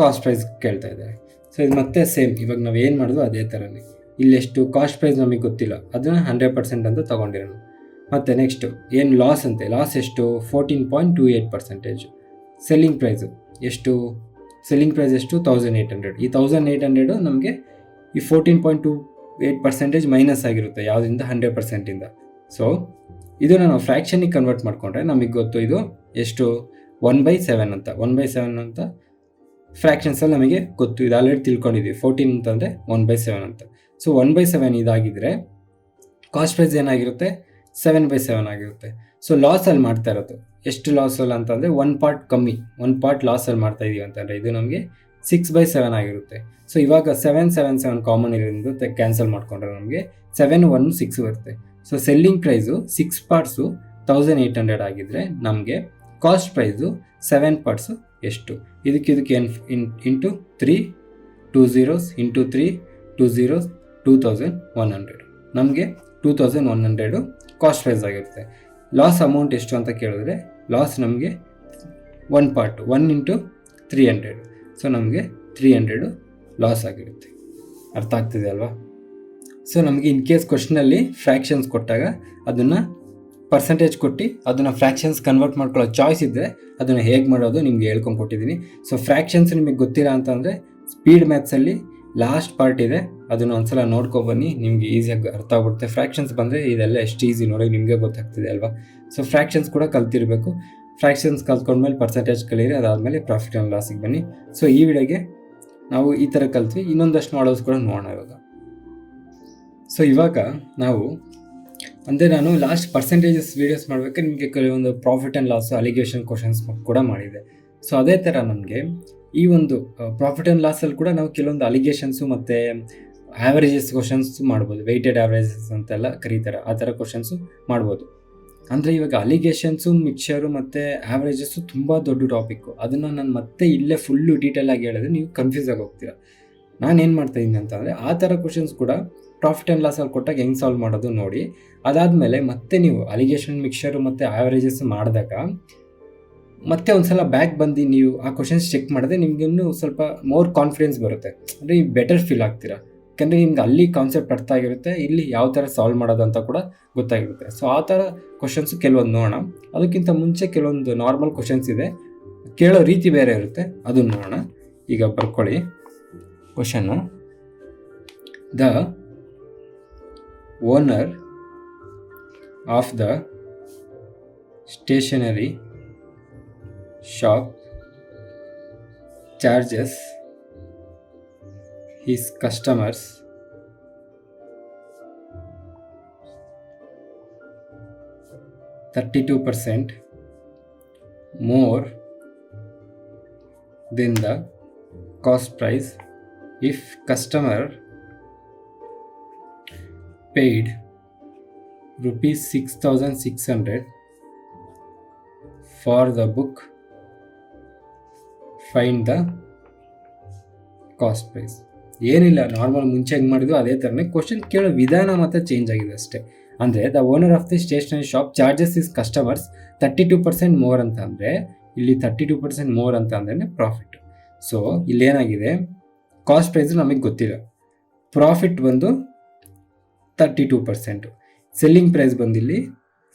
ಕಾಸ್ಟ್ ಪ್ರೈಸ್ ಕೇಳ್ತಾ ಇದ್ದಾರೆ. ಸೊ ಇದು ಮತ್ತೆ ಸೇಮ್, ಇವಾಗ ನಾವು ಏನು ಮಾಡಿದ್ವು ಅದೇ ಥರನೇ. ಇಲ್ಲೆಷ್ಟು ಕಾಸ್ಟ್ ಪ್ರೈಸ್ ನಮಗೆ ಗೊತ್ತಿಲ್ಲ, ಅದನ್ನು 100% ಅಂತ ತೊಗೊಂಡಿರೋಣ. ಮತ್ತು ನೆಕ್ಸ್ಟು ಏನು ಲಾಸ್ ಅಂತೆ, ಲಾಸ್ ಎಷ್ಟು 14.28%. ಸೆಲ್ಲಿಂಗ್ ಪ್ರೈಸು ಎಷ್ಟು, ಸೆಲ್ಲಿಂಗ್ ಪ್ರೈಸ್ ಎಷ್ಟು 1800. ಈ 1800 ನಮಗೆ ಈ 14.28% ಮೈನಸ್ ಆಗಿರುತ್ತೆ ಯಾವುದರಿಂದ 100%ಇಂದ. ಸೊ ಇದನ್ನು ನಾವು ಫ್ರ್ಯಾಕ್ಷನಿಗೆ ಕನ್ವರ್ಟ್ ಮಾಡಿಕೊಂಡ್ರೆ ನಮಗೆ ಗೊತ್ತು ಇದು ಎಷ್ಟು 1/7 ಅಂತ. 1/7 ಅಂತ ಫ್ರ್ಯಾಕ್ಷನ್ಸಲ್ಲಿ ನಮಗೆ ಗೊತ್ತು, ಇದು ಆಲ್ರೆಡಿ ತಿಳ್ಕೊಂಡಿದ್ದೀವಿ. 14 ಅಂತಂದರೆ 1/7 ಅಂತ. ಸೊ 1/7 ಇದಾಗಿದ್ದರೆ ಕಾಸ್ಟ್ ಪ್ರೈಸ್ ಏನಾಗಿರುತ್ತೆ 7/7 ಆಗಿರುತ್ತೆ. ಸೊ ಲಾಸಲ್ಲಿ ಮಾಡ್ತಾ ಇರೋದು ಎಷ್ಟು ಲಾಸಲ್ಲಿ ಅಂತಂದರೆ 1 ಪಾರ್ಟ್ ಕಮ್ಮಿ, 1 ಪಾರ್ಟ್ ಲಾಸಲ್ಲಿ ಮಾಡ್ತಾ ಇದೀವಿ ಅಂತಂದರೆ ಇದು ನಮಗೆ 6/7 ಆಗಿರುತ್ತೆ. ಸೊ ಇವಾಗ 7 ಕಾಮನ್ ಇರೋದ್ರಿಂದ ಕ್ಯಾನ್ಸಲ್ ಮಾಡಿಕೊಂಡ್ರೆ ನಮಗೆ 7 1 6 ಬರುತ್ತೆ. ಸೊ ಸೆಲ್ಲಿಂಗ್ ಪ್ರೈಸು 6 ಪಾರ್ಟ್ಸು 1800 ಆಗಿದ್ದರೆ ನಮಗೆ ಕಾಸ್ಟ್ ಪ್ರೈಸು 7 ಪಾರ್ಟ್ಸು ಎಷ್ಟು, ಇದಕ್ಕೆ ಇಂಟು 3 2 zeros ಇಂಟು 3 2 zeros 2100. ನಮಗೆ 2100 ಕಾಸ್ಟ್ ಪ್ರೈಸ್ ಆಗಿರುತ್ತೆ. ಲಾಸ್ ಅಮೌಂಟ್ ಎಷ್ಟು ಅಂತ ಕೇಳಿದ್ರೆ ಲಾಸ್ ನಮಗೆ 1 ಪಾರ್ಟ್ 1 ಇಂಟು 300. ಸೊ ನಮಗೆ 300 ಲಾಸ್ ಆಗಿರುತ್ತೆ. ಅರ್ಥ ಆಗ್ತಿದೆ ಅಲ್ವಾ? ಸೊ ನಮಗೆ ಇನ್ ಕೇಸ್ ಕ್ವಶನಲ್ಲಿ ಫ್ರ್ಯಾಕ್ಷನ್ಸ್ ಕೊಟ್ಟಾಗ ಅದನ್ನು ಪರ್ಸೆಂಟೇಜ್ ಕೊಟ್ಟು ಅದನ್ನು ಫ್ರ್ಯಾಕ್ಷನ್ಸ್ ಕನ್ವರ್ಟ್ ಮಾಡ್ಕೊಳ್ಳೋ ಚಾಯ್ಸ್ ಇದ್ದರೆ ಅದನ್ನು ಹೇಗೆ ಮಾಡೋದು ನಿಮಗೆ ಹೇಳ್ಕೊಂಡು ಕೊಟ್ಟಿದ್ದೀನಿ. ಸೊ ಫ್ರ್ಯಾಕ್ಷನ್ಸ್ ನಿಮಗೆ ಗೊತ್ತಿಲ್ಲ ಅಂತಂದರೆ ಸ್ಪೀಡ್ ಮ್ಯಾಥ್ಸಲ್ಲಿ ಲಾಸ್ಟ್ ಪಾರ್ಟ್ ಇದೆ, ಅದನ್ನು ಒಂದ್ಸಲ ನೋಡ್ಕೊಬನ್ನಿ, ನಿಮಗೆ ಈಸಿಯಾಗಿ ಅರ್ಥ ಆಗ್ಬಿಡುತ್ತೆ. ಫ್ರ್ಯಾಕ್ಷನ್ಸ್ ಬಂದರೆ ಇದೆಲ್ಲ ಎಷ್ಟು ಈಸಿ ನೋಡಿ ನಿಮಗೆ ಗೊತ್ತಾಗ್ತಿದೆ ಅಲ್ವಾ? ಸೊ ಫ್ರ್ಯಾಕ್ಷನ್ಸ್ ಕೂಡ ಕಲ್ತಿರಬೇಕು. ಫ್ರ್ಯಾಕ್ಷನ್ಸ್ ಕಲ್ತ್ಕೊಂಡ್ಮೇಲೆ ಪರ್ಸೆಂಟೇಜ್ ಕಲೀರಿ, ಅದಾದಮೇಲೆ ಪ್ರಾಫಿಟ್ ಆ್ಯಂಡ್ ಲಾಸಿಗೆ ಬನ್ನಿ. ಸೊ ಈ ವಿಡಿಯೋಗೆ ನಾವು ಈ ಥರ ಕಲ್ತ್ವಿ, ಇನ್ನೊಂದಷ್ಟು ಮಾಡೋದು ಕೂಡ ನೋಡೋಣ ಇವಾಗ. ಸೊ ಇವಾಗ ನಾವು ಅಂದರೆ ನಾನು ಲಾಸ್ಟ್ ಪರ್ಸೆಂಟೇಜಸ್ ವೀಡಿಯೋಸ್ ಮಾಡಬೇಕಾದ್ರೆ ನಿಮಗೆ ಕೆಲವೊಂದು profit and loss allegation questions ಕೂಡ ಮಾಡಿದೆ. ಸೊ ಅದೇ ಥರ ನಮಗೆ ಈ ಒಂದು ಪ್ರಾಫಿಟ್ ಆ್ಯಂಡ್ ಲಾಸಲ್ಲಿ ಕೂಡ ನಾವು ಕೆಲವೊಂದು ಅಲಿಗೇಷನ್ಸು ಮತ್ತು ಆ್ಯಾವ್ರೇಜಸ್ ಕ್ವಶನ್ಸ್ ಮಾಡ್ಬೋದು. ವೆಯ್ಟೆಡ್ ಆ್ಯಾವ್ರೇಜಸ್ ಅಂತೆಲ್ಲ ಕರೀತಾರೆ, ಆ ಥರ ಕ್ವಶನ್ಸು ಮಾಡ್ಬೋದು. ಅಂದರೆ ಇವಾಗ ಅಲಿಗೇಷನ್ಸು ಮಿಕ್ಸರು ಮತ್ತು ಆ್ಯಾವ್ರೇಜಸ್ಸು ತುಂಬ ದೊಡ್ಡ ಟಾಪಿಕ್ಕು. ಅದನ್ನು ನಾನು ಮತ್ತೆ ಇಲ್ಲೇ ಫುಲ್ಲು ಡೀಟೇಲಾಗಿ ಹೇಳಿದ್ರೆ ನೀವು ಕನ್ಫ್ಯೂಸ್ ಆಗಿ ಹೋಗ್ತೀರಾ. ನಾನೇನು ಮಾಡ್ತಾಯಿದ್ದೀನಿ ಅಂತಂದರೆ ಆ ಥರ ಕ್ವಶನ್ಸ್ ಕೂಡ ಪ್ರಾಫಿಟ್ ಆ್ಯಂಡ್ ಲಾಸಲ್ಲಿ ಕೊಟ್ಟಾಗ ಹೆಂಗೆ ಸಾಲ್ವ್ ಮಾಡೋದು ನೋಡಿ. ಅದಾದಮೇಲೆ ಮತ್ತೆ ನೀವು ಅಲಿಗೇಷನ್ ಮಿಕ್ಸರು ಮತ್ತು ಆ್ಯಾವ್ರೇಜಸ್ ಮಾಡಿದಾಗ ಮತ್ತೆ ಒಂದು ಸಲ ಬ್ಯಾಕ್ ಬಂದು ನೀವು ಆ ಕ್ವಶನ್ಸ್ ಚೆಕ್ ಮಾಡಿದ್ರೆ ನಿಮ್ಗೆ ಇನ್ನೂ ಸ್ವಲ್ಪ ಮೋರ್ ಕಾನ್ಫಿಡೆನ್ಸ್ ಬರುತ್ತೆ. ಅಂದರೆ ನೀವು ಬೆಟರ್ ಫೀಲ್ ಆಗ್ತೀರಾ, ಯಾಕಂದರೆ ನಿಮ್ಗೆ ಅಲ್ಲಿ ಕಾನ್ಸೆಪ್ಟ್ ಅರ್ಥ ಆಗಿರುತ್ತೆ, ಇಲ್ಲಿ ಯಾವ ಥರ ಸಾಲ್ವ್ ಮಾಡೋದು ಅಂತ ಕೂಡ ಗೊತ್ತಾಗಿರುತ್ತೆ. ಸೊ ಆ ಥರ ಕ್ವಶನ್ಸು ಕೆಲವೊಂದು ನೋಡೋಣ. ಅದಕ್ಕಿಂತ ಮುಂಚೆ ಕೆಲವೊಂದು ನಾರ್ಮಲ್ ಕ್ವಶನ್ಸ್ ಇದೆ, ಕೇಳೋ ರೀತಿ ಬೇರೆ ಇರುತ್ತೆ, ಅದನ್ನು ನೋಡೋಣ. ಈಗ ಬರ್ಕೊಳ್ಳಿ question. The owner of the stationery shop charges his customers 32% more than the cost price if customer paid rupees 6,600 for the book. Find the cost price. ಏನಿಲ್ಲ, ನಾರ್ಮಲ್ ಮುಂಚೆ ಹೆಂಗೆ ಮಾಡಿದ್ವು ಅದೇ ಥರನೇ. ಕ್ವಶನ್ ಕೇಳೋ ವಿಧಾನ ಮಾತ್ರ ಚೇಂಜ್ ಆಗಿದೆ ಅಷ್ಟೇ. ಅಂದರೆ the owner of the stationery shop charges his customers 32% more ಅಂತ ಅಂದರೆ ಇಲ್ಲಿ 32% ಮೋರ್ ಅಂತ ಅಂದ್ರೆ ಪ್ರಾಫಿಟ್. ಸೊ ಇಲ್ಲೇನಾಗಿದೆ, ಕಾಸ್ಟ್ ಪ್ರೈಸ್ ನಮಗೆ ಗೊತ್ತಿಲ್ಲ, ಪ್ರಾಫಿಟ್ ಬಂದು 32%, ಸೆಲ್ಲಿಂಗ್ ಪ್ರೈಸ್ ಬಂದಿಲ್ಲಿ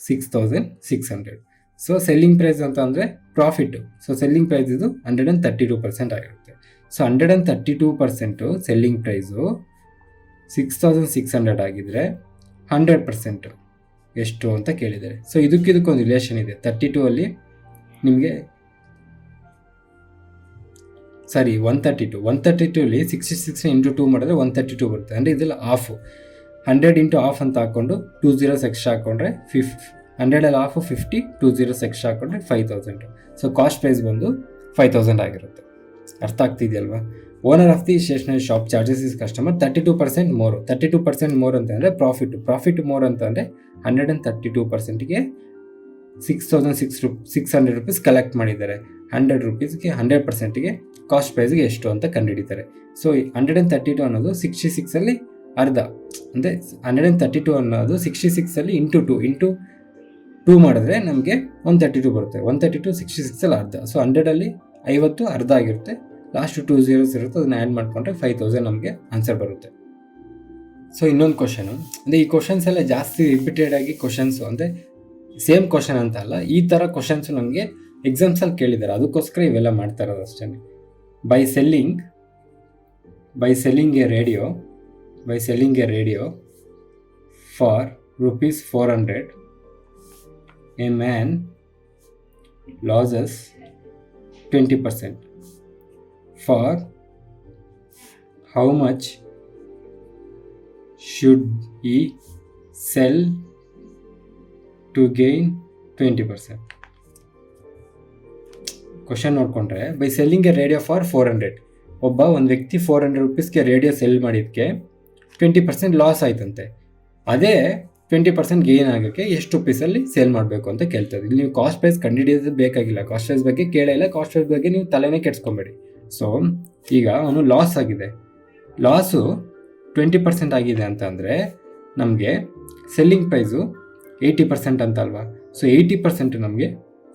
6,600. ಸೊ ಸೆಲ್ಲಿಂಗ್ ಪ್ರೈಸ್ ಅಂತ ಅಂದರೆ ಪ್ರಾಫಿಟ್ಟು. ಸೊ ಸೆಲ್ಲಿಂಗ್ ಪ್ರೈಸ್ ಇದು 132% ಆಗಿರುತ್ತೆ. ಸೊ 132% ಸೆಲ್ಲಿಂಗ್ ಪ್ರೈಸು 6,600 ಆಗಿದ್ದರೆ 100% ಎಷ್ಟು ಅಂತ ಕೇಳಿದ್ದಾರೆ. ಸೊ ಇದಕ್ಕೊಂದು ರಿಲೇಷನ್ ಇದೆ. 32 ಅಲ್ಲಿ ನಿಮಗೆ 132 ಅಲ್ಲಿ 66 ಇಂಟು 2 ಮಾಡಿದ್ರೆ 132 ಬರುತ್ತೆ. ಅಂದರೆ ಇದೆಲ್ಲ ಹಾಫು. 100 ಇಂಟು ಹಾಫ್ ಅಂತ ಹಾಕ್ಕೊಂಡು 2 zeros ಎಕ್ಸ್ಟ್ರಾ ಹಾಕ್ಕೊಂಡ್ರೆ 100 ಹಾಫ್ 50, 2 zeros ಎಕ್ಸ್ಟ್ರಾ ಹಾಕೊಂಡ್ರೆ 5,000. ಸೊ ಕಾಸ್ಟ್ ಪ್ರೈಸ್ ಬಂದು 5,000 ಆಗಿರುತ್ತೆ. ಅರ್ಥ ಆಗ್ತಿದೆಯಲ್ವಾ? Owner of the stationery shop charges his customer 32% more. 32% more ಅಂತಂದರೆ ಪ್ರಾಫಿಟ್ ಮೋರ್ ಅಂತಂದರೆ 132%ಗೆ 6,600 ರೂಪೀಸ್ ಕಲೆಕ್ಟ್ ಮಾಡಿದ್ದಾರೆ. 100 ರೂಪೀಸ್ಗೆ 100%ಗೆ ಕಾಸ್ಟ್ ಪ್ರೈಸ್ಗೆ ಎಷ್ಟು ಅಂತ ಕಂಡುಹಿಡಿತಾರೆ. ಸೊ 132 ಅನ್ನೋದು 66ಅಲ್ಲಿ ಅರ್ಧ, ಅಂದರೆ 132 ಅನ್ನೋದು 66ಅಲ್ಲಿ ಇಂಟು 2 ಮಾಡಿದ್ರೆ ನಮಗೆ 132 ಬರುತ್ತೆ. 132 66ಅಲ್ಲಿ ಅರ್ಧ. ಸೊ 100ಅಲ್ಲಿ 50 ಅರ್ಧ ಆಗಿರುತ್ತೆ. ಲಾಸ್ಟ್ 2 zeros ಇರುತ್ತೆ, ಅದನ್ನ ಆ್ಯಡ್ ಮಾಡಿಕೊಂಡ್ರೆ 5,000 ನಮಗೆ ಆನ್ಸರ್ ಬರುತ್ತೆ. ಸೊ ಇನ್ನೊಂದು ಕ್ವಶನು, ಅಂದರೆ ಈ ಕ್ವಶನ್ಸ್ ಎಲ್ಲ ಜಾಸ್ತಿ ರಿಪೀಟೆಡ್ ಆಗಿ ಕ್ವಶನ್ಸು, ಅಂದರೆ ಸೇಮ್ ಕ್ವಶನ್ ಅಂತ ಅಲ್ಲ, ಈ ಥರ ಕ್ವಶನ್ಸು ನಮಗೆ ಎಕ್ಸಾಮ್ಸಲ್ಲಿ ಕೇಳಿದ್ದಾರೆ, ಅದಕ್ಕೋಸ್ಕರ ಇವೆಲ್ಲ ಮಾಡ್ತಾ ಇರೋದು ಅಷ್ಟೇ. By selling a radio for ₹400, a man loses 20%. For how much should he sell to gain 20%? Question ನೋಡಿಕೊಂಡ್ರೆ, by selling a radio for 400, ಒಂದು ವ್ಯಕ್ತಿ 400 ರೂಪೀಸ್ಗೆ ರೇಡಿಯೋ ಸೆಲ್ ಮಾಡಿದ್ದಕ್ಕೆ 20% ಲಾಸ್ ಆಯ್ತಂತೆ. ಅದೇ 20% ಗೇನ್ ಆಗೋಕ್ಕೆ ಎಷ್ಟು ರುಪೀಸಲ್ಲಿ ಸೇಲ್ ಮಾಡಬೇಕು ಅಂತ ಕೇಳ್ತದೆ. ಇಲ್ಲಿ ನೀವು ಕಾಸ್ಟ್ ಪ್ರೈಸ್ ಕಂಡುಹಿಡಿಯೋದು ಬೇಕಾಗಿಲ್ಲ, ಕಾಸ್ಟ್ ಪ್ರೈಸ್ ಬಗ್ಗೆ ಕೇಳೇ ಇಲ್ಲ, ಕಾಸ್ಟ್ ಪ್ರೈಸ್ ಬಗ್ಗೆ ನೀವು ತಲೆನೇ ಕೆಡ್ಸ್ಕೊಬೇಡಿ. ಸೊ ಈಗ ಅವನು ಲಾಸ್ ಆಗಿದೆ, ಲಾಸು 20% ಆಗಿದೆ ಅಂತ ಅಂದರೆ ನಮಗೆ ಸೆಲ್ಲಿಂಗ್ ಪ್ರೈಸು 80% ಅಂತ ಅಲ್ವಾ. ಸೊ 80% ನಮಗೆ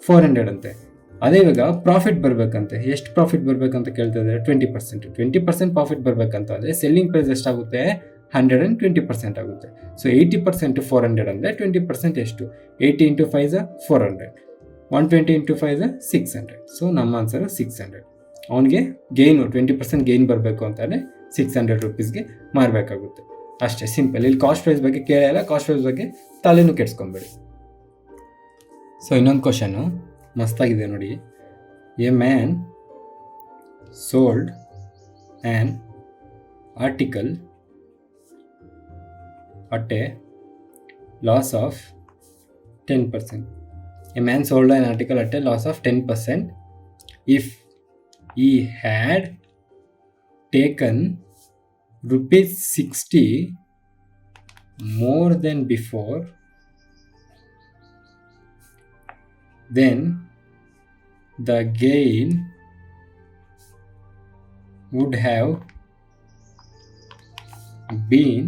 400 ಅಂತೆ. ಅದೇ ಇವಾಗ ಪ್ರಾಫಿಟ್ ಬರಬೇಕಂತೆ, ಎಷ್ಟು ಪ್ರಾಫಿಟ್ ಬರಬೇಕಂತ ಕೇಳ್ತಿದ್ದಾರೆ, 20% ಪ್ರಾಫಿಟ್ ಬರಬೇಕಂತ ಅಂದರೆ ಸೆಲ್ಲಿಂಗ್ ಪ್ರೈಸ್ ಎಷ್ಟಾಗುತ್ತೆ, 120% ಆಗುತ್ತೆ. ಸೊ 80% 400 ಅಂದರೆ 20% ಎಷ್ಟು, 80 × 5 = 400, 120 × 5 = 600. ಸೊ ನಮ್ಮ ಆನ್ಸರು 600. ಅವನಿಗೆ ಗೇನು 20% ಗೇನ್ ಬರಬೇಕು ಅಂತಲೇ 600 ರೂಪೀಸ್ಗೆ ಮಾರಬೇಕಾಗುತ್ತೆ. ಅಷ್ಟೇ, ಸಿಂಪಲ್. ಇಲ್ಲಿ ಕಾಸ್ಟ್ ಪ್ರೈಸ್ ಬಗ್ಗೆ ಕೇಳಲ್ಲ, ಕಾಸ್ಟ್ ಪ್ರೈಸ್ ಬಗ್ಗೆ ತಲೆನೂ ಕೆಡ್ಸ್ಕೊಂಬೇಡಿ. ಸೊ ಇನ್ನೊಂದು ಕ್ವಶನು ಮಸ್ತಾಗಿದೆ ನೋಡಿ. A man sold an article at a loss of 10%. A man sold an article at a loss of 10% if he had taken ₹60 more than before, then the gain would have been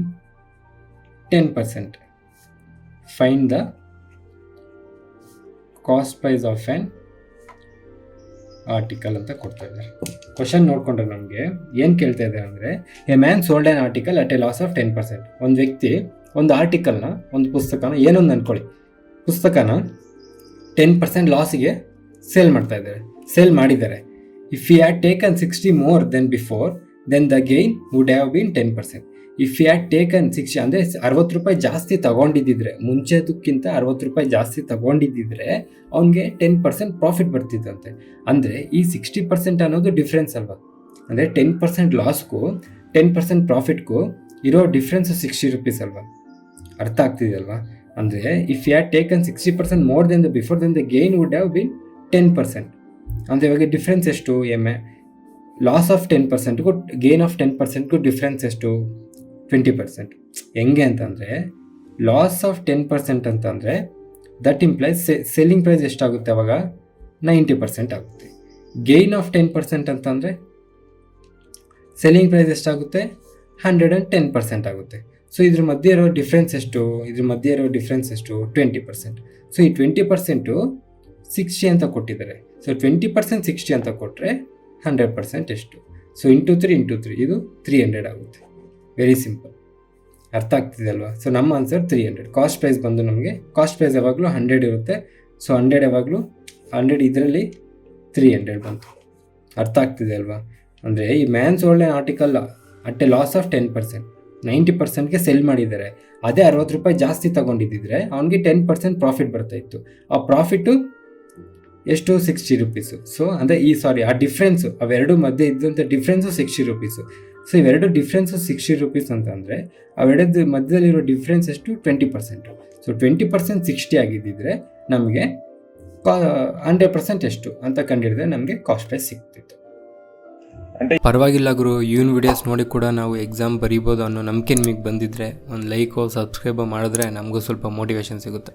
10%. Find the cost price of an article ಅಂತ ಕೊಡ್ತಾ ಇದ್ದಾರೆ. Question ನೋಡಿಕೊಂಡ್ರೆ ನಮಗೆ ಏನು ಕೇಳ್ತಾ ಇದೆ ಅಂದರೆ, A man sold an article at a loss of 10%. ಒಂದು ವ್ಯಕ್ತಿ ಒಂದು ಆರ್ಟಿಕಲ್ನ, ಒಂದು ಪುಸ್ತಕನ, ಏನೊಂದು ಅಂದ್ಕೊಳ್ಳಿ, ಪುಸ್ತಕನ 10% ಲಾಸಿಗೆ ಸೇಲ್ ಮಾಡಿದ್ದಾರೆ. If he had taken 60 more than before, then the gain would have been 10%. If he had taken 60 ಅಂದರೆ 60 ರೂಪಾಯಿ ಜಾಸ್ತಿ ತಗೊಂಡಿದ್ದಿದ್ರೆ, ಮುಂಚೆದಕ್ಕಿಂತ 60 ರೂಪಾಯಿ ಜಾಸ್ತಿ ತಗೊಂಡಿದ್ದಿದ್ರೆ ಅವನಿಗೆ 10% ಪ್ರಾಫಿಟ್ ಬರ್ತಿತ್ತಂತೆ. ಅಂದರೆ ಈ 60% ಅನ್ನೋದು ಡಿಫ್ರೆನ್ಸ್ ಅಲ್ವಾ, ಅಂದರೆ 10% ಲಾಸ್ಗೂ 10% ಪ್ರಾಫಿಟ್ಗೂ ಇರೋ ಡಿಫ್ರೆನ್ಸು 60 ರೂಪೀಸ್ ಅಲ್ವಾ. ಅರ್ಥ ಆಗ್ತಿದೆಯಲ್ವಾ? ಅಂದರೆ if you had taken 60% more than the before, then the gain would have been 10%. ಅಂದರೆ ಇವಾಗ ಡಿಫ್ರೆನ್ಸ್ ಎಷ್ಟು, ಲಾಸ್ ಆಫ್ 10%ಗೂ ಗೇನ್ ಆಫ್ 10%ಗೂ ಡಿಫ್ರೆನ್ಸ್ ಎಷ್ಟು, 20%. ಹೆಂಗೆ ಅಂತಂದರೆ ಲಾಸ್ ಆಫ್ 10% ಅಂತಂದರೆ ದಟ್ ಇಂಪ್ಲೈಸ್ ಸೆಲ್ಲಿಂಗ್ ಪ್ರೈಸ್ ಎಷ್ಟಾಗುತ್ತೆ ಅವಾಗ, 90% ಆಗುತ್ತೆ. ಗೇನ್ ಆಫ್ 10% ಅಂತಂದರೆ ಸೆಲ್ಲಿಂಗ್ ಪ್ರೈಸ್ ಎಷ್ಟಾಗುತ್ತೆ, 110% ಆಗುತ್ತೆ. ಸೊ ಇದ್ರ ಮಧ್ಯೆ ಇರೋ ಡಿಫ್ರೆನ್ಸ್ ಎಷ್ಟು, 20%. ಸೊ ಈ 20% 60 ಅಂತ ಕೊಟ್ಟಿದ್ದಾರೆ. ಸೊ 20% 60 ಅಂತ ಕೊಟ್ಟರೆ 100% ಎಷ್ಟು, ಸೊ ಇಂಟು 3 ಇದು 300 ಆಗುತ್ತೆ. Very simple. ಅರ್ಥ ಆಗ್ತಿದೆ ಅಲ್ವಾ? ಸೊ ನಮ್ಮ ಆನ್ಸರ್ 300. ಕಾಸ್ಟ್ ಪ್ರೈಸ್ ಬಂದು ನಮಗೆ, ಕಾಸ್ಟ್ ಪ್ರೈಸ್ ಯಾವಾಗಲೂ 100 ಇರುತ್ತೆ. ಸೊ 100 ಯಾವಾಗಲೂ 100, ಇದರಲ್ಲಿ 300 ಬಂತು. ಅರ್ಥ ಆಗ್ತಿದೆ ಅಲ್ವಾ? ಅಂದರೆ ಈ man sold an article at a loss of 10%, 90%ಗೆ ಸೆಲ್ ಮಾಡಿದ್ದಾರೆ. ಅದೇ 60 ರೂಪಾಯಿ ಜಾಸ್ತಿ ತಗೊಂಡಿದ್ದಿದ್ರೆ ಅವನಿಗೆ 10% ಪ್ರಾಫಿಟ್ ಬರ್ತಾ ಇತ್ತು. ಆ ಪ್ರಾಫಿಟ್ಟು ಎಷ್ಟು, 60 ರೂಪೀಸು. ಸೊ ಅಂದರೆ ಆ ಡಿಫ್ರೆನ್ಸು, ಅವೆರಡು ಮಧ್ಯೆ ಇದ್ದಂಥ ಡಿಫ್ರೆನ್ಸು 60 ರೂಪೀಸು. ಸೊ ಇವೆರಡು ಡಿಫ್ರೆನ್ಸು 60 ರೂಪೀಸ್ ಅಂತಂದರೆ ಅವೆರಡು ಮಧ್ಯದಲ್ಲಿರೋ ಡಿಫ್ರೆನ್ಸ್ ಎಷ್ಟು, 20%. ಸೊ 20% 60 ಆಗಿದ್ದಿದ್ರೆ ನಮಗೆ 100% ಎಷ್ಟು ಅಂತ ಕಂಡಿಡಿದ್ರೆ ನಮಗೆ ಕಾಸ್ಟ್ ಪ್ರೈಸ್ ಸಿಗ್ತಿತ್ತು. ಪರವಾಗಿಲ್ಲ ಗುರು, ಇವನ್ ವಿಡಿಯೋಸ್ ನೋಡಿ ಕೂಡ ನಾವು ಎಕ್ಸಾಮ್ ಬರೀಬೋದು ಅನ್ನೋ ನಂಬಿಕೆ ನಿಮಗೆ ಬಂದಿದ್ರೆ ಒಂದು ಲೈಕೋ ಸಬ್ಸ್ಕ್ರೈಬೋ ಮಾಡಿದ್ರೆ ನಮಗೂ ಸ್ವಲ್ಪ ಮೋಟಿವೇಶನ್ ಸಿಗುತ್ತೆ.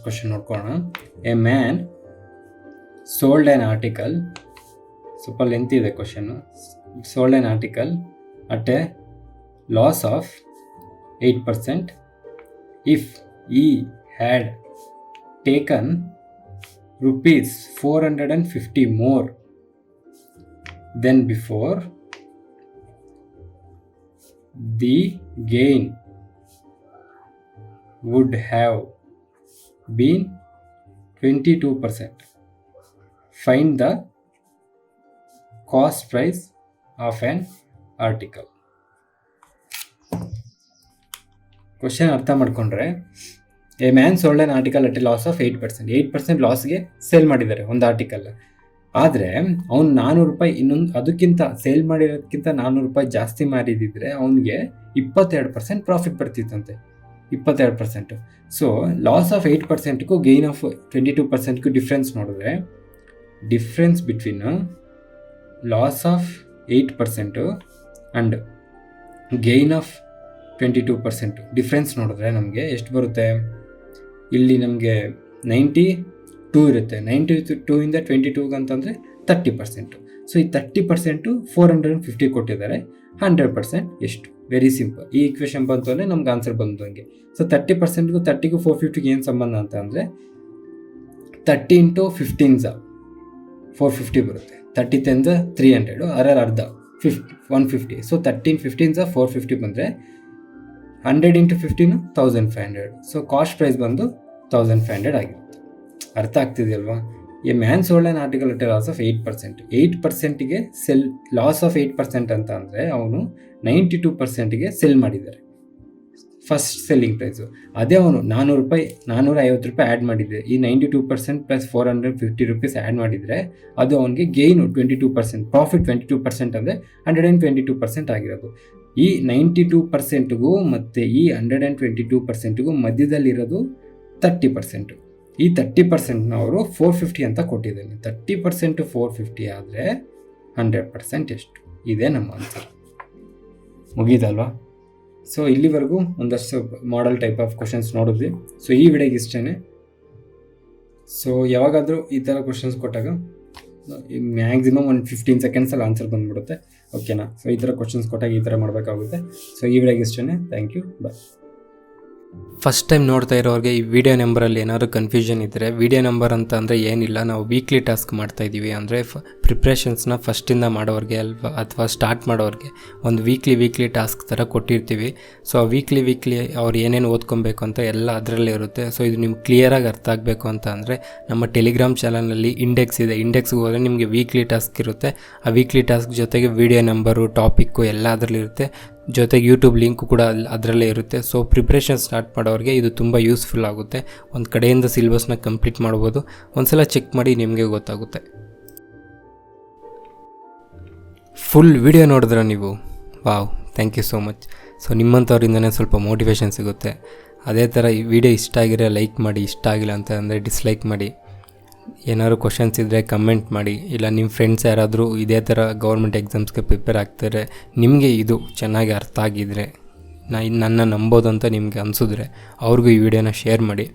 ಕ್ವಶನ್ ನೋಡ್ಕೋಣ. A man sold an article, ಸ್ವಲ್ಪ ಲೆಂತ್ ಇದೆ ಕ್ವಶನ್ನು. Sold an article at a loss of 8% if he had taken rupees 450 more than before, the gain would have been 22%. Find the cost price of an article. Question ಅರ್ಥ ಮಾಡ್ಕೊಂಡ್ರೆ, a man sold an article at a loss of 8% ಲಾಸ್ಗೆ sale ಮಾಡಿದ್ದಾರೆ ಒಂದು article. ಆದರೆ ಅವ್ನು 400 ರೂಪಾಯಿ ಅದಕ್ಕಿಂತ sale ಮಾಡಿರೋದಕ್ಕಿಂತ 400 ರೂಪಾಯಿ ಜಾಸ್ತಿ ಮಾರಿದಿದ್ರೆ ಅವನಿಗೆ 22% ಪ್ರಾಫಿಟ್ ಬರ್ತಿತ್ತಂತೆ. 22%. ಸೊ ಲಾಸ್ ಆಫ್ 8%ಗೂ ಗೇನ್ ಆಫ್ 22%ಗೂ ಡಿಫ್ರೆನ್ಸ್ ನೋಡಿದ್ರೆ, difference between loss of 8% and gain of 22% difference ನೋಡಿದ್ರೆ ನಮಗೆ ಎಷ್ಟು ಬರುತ್ತೆ? ಇಲ್ಲಿ ನಮಗೆ 92 ಇರುತ್ತೆ. 92ಇಂದ 22 ಅಂತಂದರೆ 30%. ಸೊ ಈ 30% 450 ಕೊಟ್ಟಿದ್ದಾರೆ. 100% ಎಷ್ಟು? Very simple. ಈ ಈಕ್ವೇಷನ್ ಬಂತು ಅಂದರೆ ನಮ್ಗೆ ಆನ್ಸರ್ ಬಂದು ಹಂಗೆ. ಸೊ 30%ಗೂ 30ಗೂ 450ಗೆ ಏನು ಸಂಬಂಧ ಅಂತ ಅಂದರೆ 30 × 15 450 ಬರುತ್ತೆ. 30 10 300, ಅರ್ಧ 150. ಸೊ 13 15 450 ಬಂದರೆ 100 × 15 1500. ಸೊ ಕಾಸ್ಟ್ ಪ್ರೈಸ್ ಬಂದು 1500 ಆಗಿರುತ್ತೆ. ಅರ್ಥ ಆಗ್ತಿದೆಯಲ್ವಾ? A man sold an article at a loss of 8%. 8%ಗೆ ಲಾಸ್ ಆಫ್ 8% ಅಂತ ಅಂದರೆ ಅವನು 92%ಗೆ ಸೆಲ್ ಮಾಡಿದ್ದಾರೆ. ಫಸ್ಟ್ ಸೆಲ್ಲಿಂಗ್ ಪ್ರೈಸು ಅದೇ ಅವನು 450 ರೂಪಾಯಿ ಆ್ಯಡ್ ಮಾಡಿದ್ದೆ. ಈ 92% ಪ್ಲಸ್ 450 ರೂಪೀಸ್ ಆ್ಯಡ್ ಮಾಡಿದರೆ ಅದು ಅವನಿಗೆ ಗೇನು 22%, ಪ್ರಾಫಿಟ್ 22% ಅಂದರೆ 122% ಆಗಿರೋದು. ಈ 92%ಗೂ ಮತ್ತು ಈ 122%ಗೂ ಮಧ್ಯದಲ್ಲಿರೋದು 30%. ಈ 30%ನ ಅವರು 450 ಅಂತ ಕೊಟ್ಟಿದ್ದಾನೆ. 30% 450 ಆದರೆ 100% ಎಷ್ಟು? ಇದೇ ನಮ್ಮ ಆನ್ಸರ್. ಮುಗೀತಲ್ವಾ? ಸೊ ಇಲ್ಲಿವರೆಗೂ ಒಂದಷ್ಟು ಮಾಡೆಲ್ ಟೈಪ್ ಆಫ್ ಕ್ವಶನ್ಸ್ ನೋಡಿದ್ವಿ. ಸೊ ಈ ವಿಡಿಯೋಗೆ ಇಷ್ಟೇ. ಸೊ ಯಾವಾಗಾದರೂ ಈ ಥರ ಕ್ವಶನ್ಸ್ ಕೊಟ್ಟಾಗ ಮ್ಯಾಕ್ಸಿಮಮ್ ಒಂದು 15 ಸೆಕೆಂಡ್ಸಲ್ಲಿ ಆನ್ಸರ್ ಬಂದುಬಿಡುತ್ತೆ. ಓಕೆನಾ? ಸೊ ಈ ಥರ ಕ್ವಶನ್ಸ್ ಕೊಟ್ಟಾಗ ಈ ಥರ ಮಾಡಬೇಕಾಗುತ್ತೆ. ಸೊ ಈ ವಿಡಿಯೋಗೆ ಇಷ್ಟೇ. Thank you. Bye. First time ನೋಡ್ತಾ ಇರೋರಿಗೆ ಈ ವಿಡಿಯೋ ನಂಬರಲ್ಲಿ ಏನಾದರೂ ಕನ್ಫ್ಯೂಷನ್ ಇದ್ದರೆ, ವಿಡಿಯೋ ನಂಬರ್ ಅಂತ ಅಂದರೆ ಏನಿಲ್ಲ, ನಾವು ವೀಕ್ಲಿ ಟಾಸ್ಕ್ ಮಾಡ್ತಾಯಿದ್ದೀವಿ. ಅಂದರೆ ಪ್ರಿಪ್ರೇಷನ್ಸ್ನ ಫಸ್ಟಿಂದ ಮಾಡೋರಿಗೆ ಅಥವಾ ಸ್ಟಾರ್ಟ್ ಮಾಡೋರಿಗೆ ಒಂದು ವೀಕ್ಲಿ ಟಾಸ್ಕ್ ಥರ ಕೊಟ್ಟಿರ್ತೀವಿ. ಸೊ ಆ ವೀಕ್ಲಿ ಅವ್ರು ಏನೇನು ಓದ್ಕೊಬೇಕು ಅಂತ ಎಲ್ಲ ಅದರಲ್ಲೇ ಇರುತ್ತೆ. ಸೊ ಇದು ನಿಮ್ಗೆ ಕ್ಲಿಯರಾಗಿ ಅರ್ಥ ಆಗಬೇಕು ಅಂತ ಅಂದರೆ ನಮ್ಮ ಟೆಲಿಗ್ರಾಮ್ ಚಾನಲ್ನಲ್ಲಿ ಇಂಡೆಕ್ಸ್ ಇದೆ. ಇಂಡೆಕ್ಸ್ಗೆ ಹೋದರೆ ನಿಮಗೆ ವೀಕ್ಲಿ ಟಾಸ್ಕ್ ಇರುತ್ತೆ. ಆ ವೀಕ್ಲಿ ಟಾಸ್ಕ್ ಜೊತೆಗೆ ವಿಡಿಯೋ ನಂಬರು, ಟಾಪಿಕ್ಕು ಎಲ್ಲ ಅದರಲ್ಲಿರುತ್ತೆ. ಜೊತೆಗೆ ಯೂಟ್ಯೂಬ್ ಲಿಂಕು ಕೂಡ ಅದರಲ್ಲೇ ಇರುತ್ತೆ. ಸೊ ಪ್ರಿಪ್ರೇಷನ್ ಸ್ಟಾರ್ಟ್ ಮಾಡೋರಿಗೆ ಇದು ತುಂಬ ಯೂಸ್ಫುಲ್ ಆಗುತ್ತೆ. ಒಂದು ಕಡೆಯಿಂದ ಸಿಲೆಬಸ್ನ ಕಂಪ್ಲೀಟ್ ಮಾಡ್ಬೋದು. ಒಂದ್ಸಲ ಚೆಕ್ ಮಾಡಿ ನಿಮಗೆ ಗೊತ್ತಾಗುತ್ತೆ. ಫುಲ್ ವಿಡಿಯೋ ನೋಡಿದ್ರೆ ನೀವು, wow, thank you so much. So ನಿಮ್ಮಂಥವ್ರಿಂದನೇ ಸ್ವಲ್ಪ ಮೋಟಿವೇಶನ್ ಸಿಗುತ್ತೆ. ಅದೇ ಥರ ಈ ವಿಡಿಯೋ ಇಷ್ಟ ಆಗಿರೋ ಲೈಕ್ ಮಾಡಿ, ಇಷ್ಟ ಆಗಿಲ್ಲ ಅಂತ ಅಂದರೆ ಡಿಸ್ಲೈಕ್ ಮಾಡಿ. ಏನಾದ್ರು ಕ್ವಶನ್ಸ್ ಇದ್ದರೆ ಕಮೆಂಟ್ ಮಾಡಿ. ಇಲ್ಲ ನಿಮ್ಮ ಫ್ರೆಂಡ್ಸ್ ಯಾರಾದರೂ ಇದೇ ಥರ ಗೌರ್ಮೆಂಟ್ ಎಕ್ಸಾಮ್ಸ್ಗೆ ಪ್ರಿಪೇರ್ ಆಗ್ತಾರೆ, ನಿಮಗೆ ಇದು ಚೆನ್ನಾಗಿ ಅರ್ಥ ಆಗಿದ್ದರೆ, ನನ್ನ ನಂಬೋದು ಅಂತ ನಿಮಗೆ ಅನಿಸಿದ್ರೆ ಅವ್ರಿಗೂ ಈ ವಿಡಿಯೋನ ಶೇರ್ ಮಾಡಿ.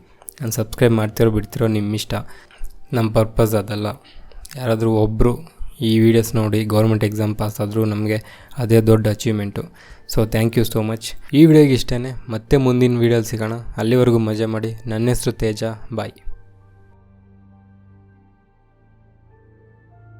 ನಾನು ಸಬ್ಸ್ಕ್ರೈಬ್ ಮಾಡ್ತಿರೋ ಬಿಡ್ತಿರೋ ನಿಮ್ಮ ಇಷ್ಟ. ನಮ್ಮ ಪರ್ಪಸ್ ಅದಲ್ಲ. ಯಾರಾದರೂ ಒಬ್ಬರು ಈ ವಿಡಿಯೋಸ್ ನೋಡಿ ಗೌರ್ಮೆಂಟ್ ಎಕ್ಸಾಮ್ ಪಾಸ್ ಆದರೂ ನಮಗೆ ಅದೇ ದೊಡ್ಡ achievement. So thank you so much. ಈ ವಿಡಿಯೋಗೆ ಇಷ್ಟೇ. ಮತ್ತೆ ಮುಂದಿನ ವೀಡಿಯೋಲಿ ಸಿಗೋಣ. ಅಲ್ಲಿವರೆಗೂ ಮಜಾ ಮಾಡಿ. ನನ್ನ ಹೆಸರು ತೇಜ. ಬಾಯ್.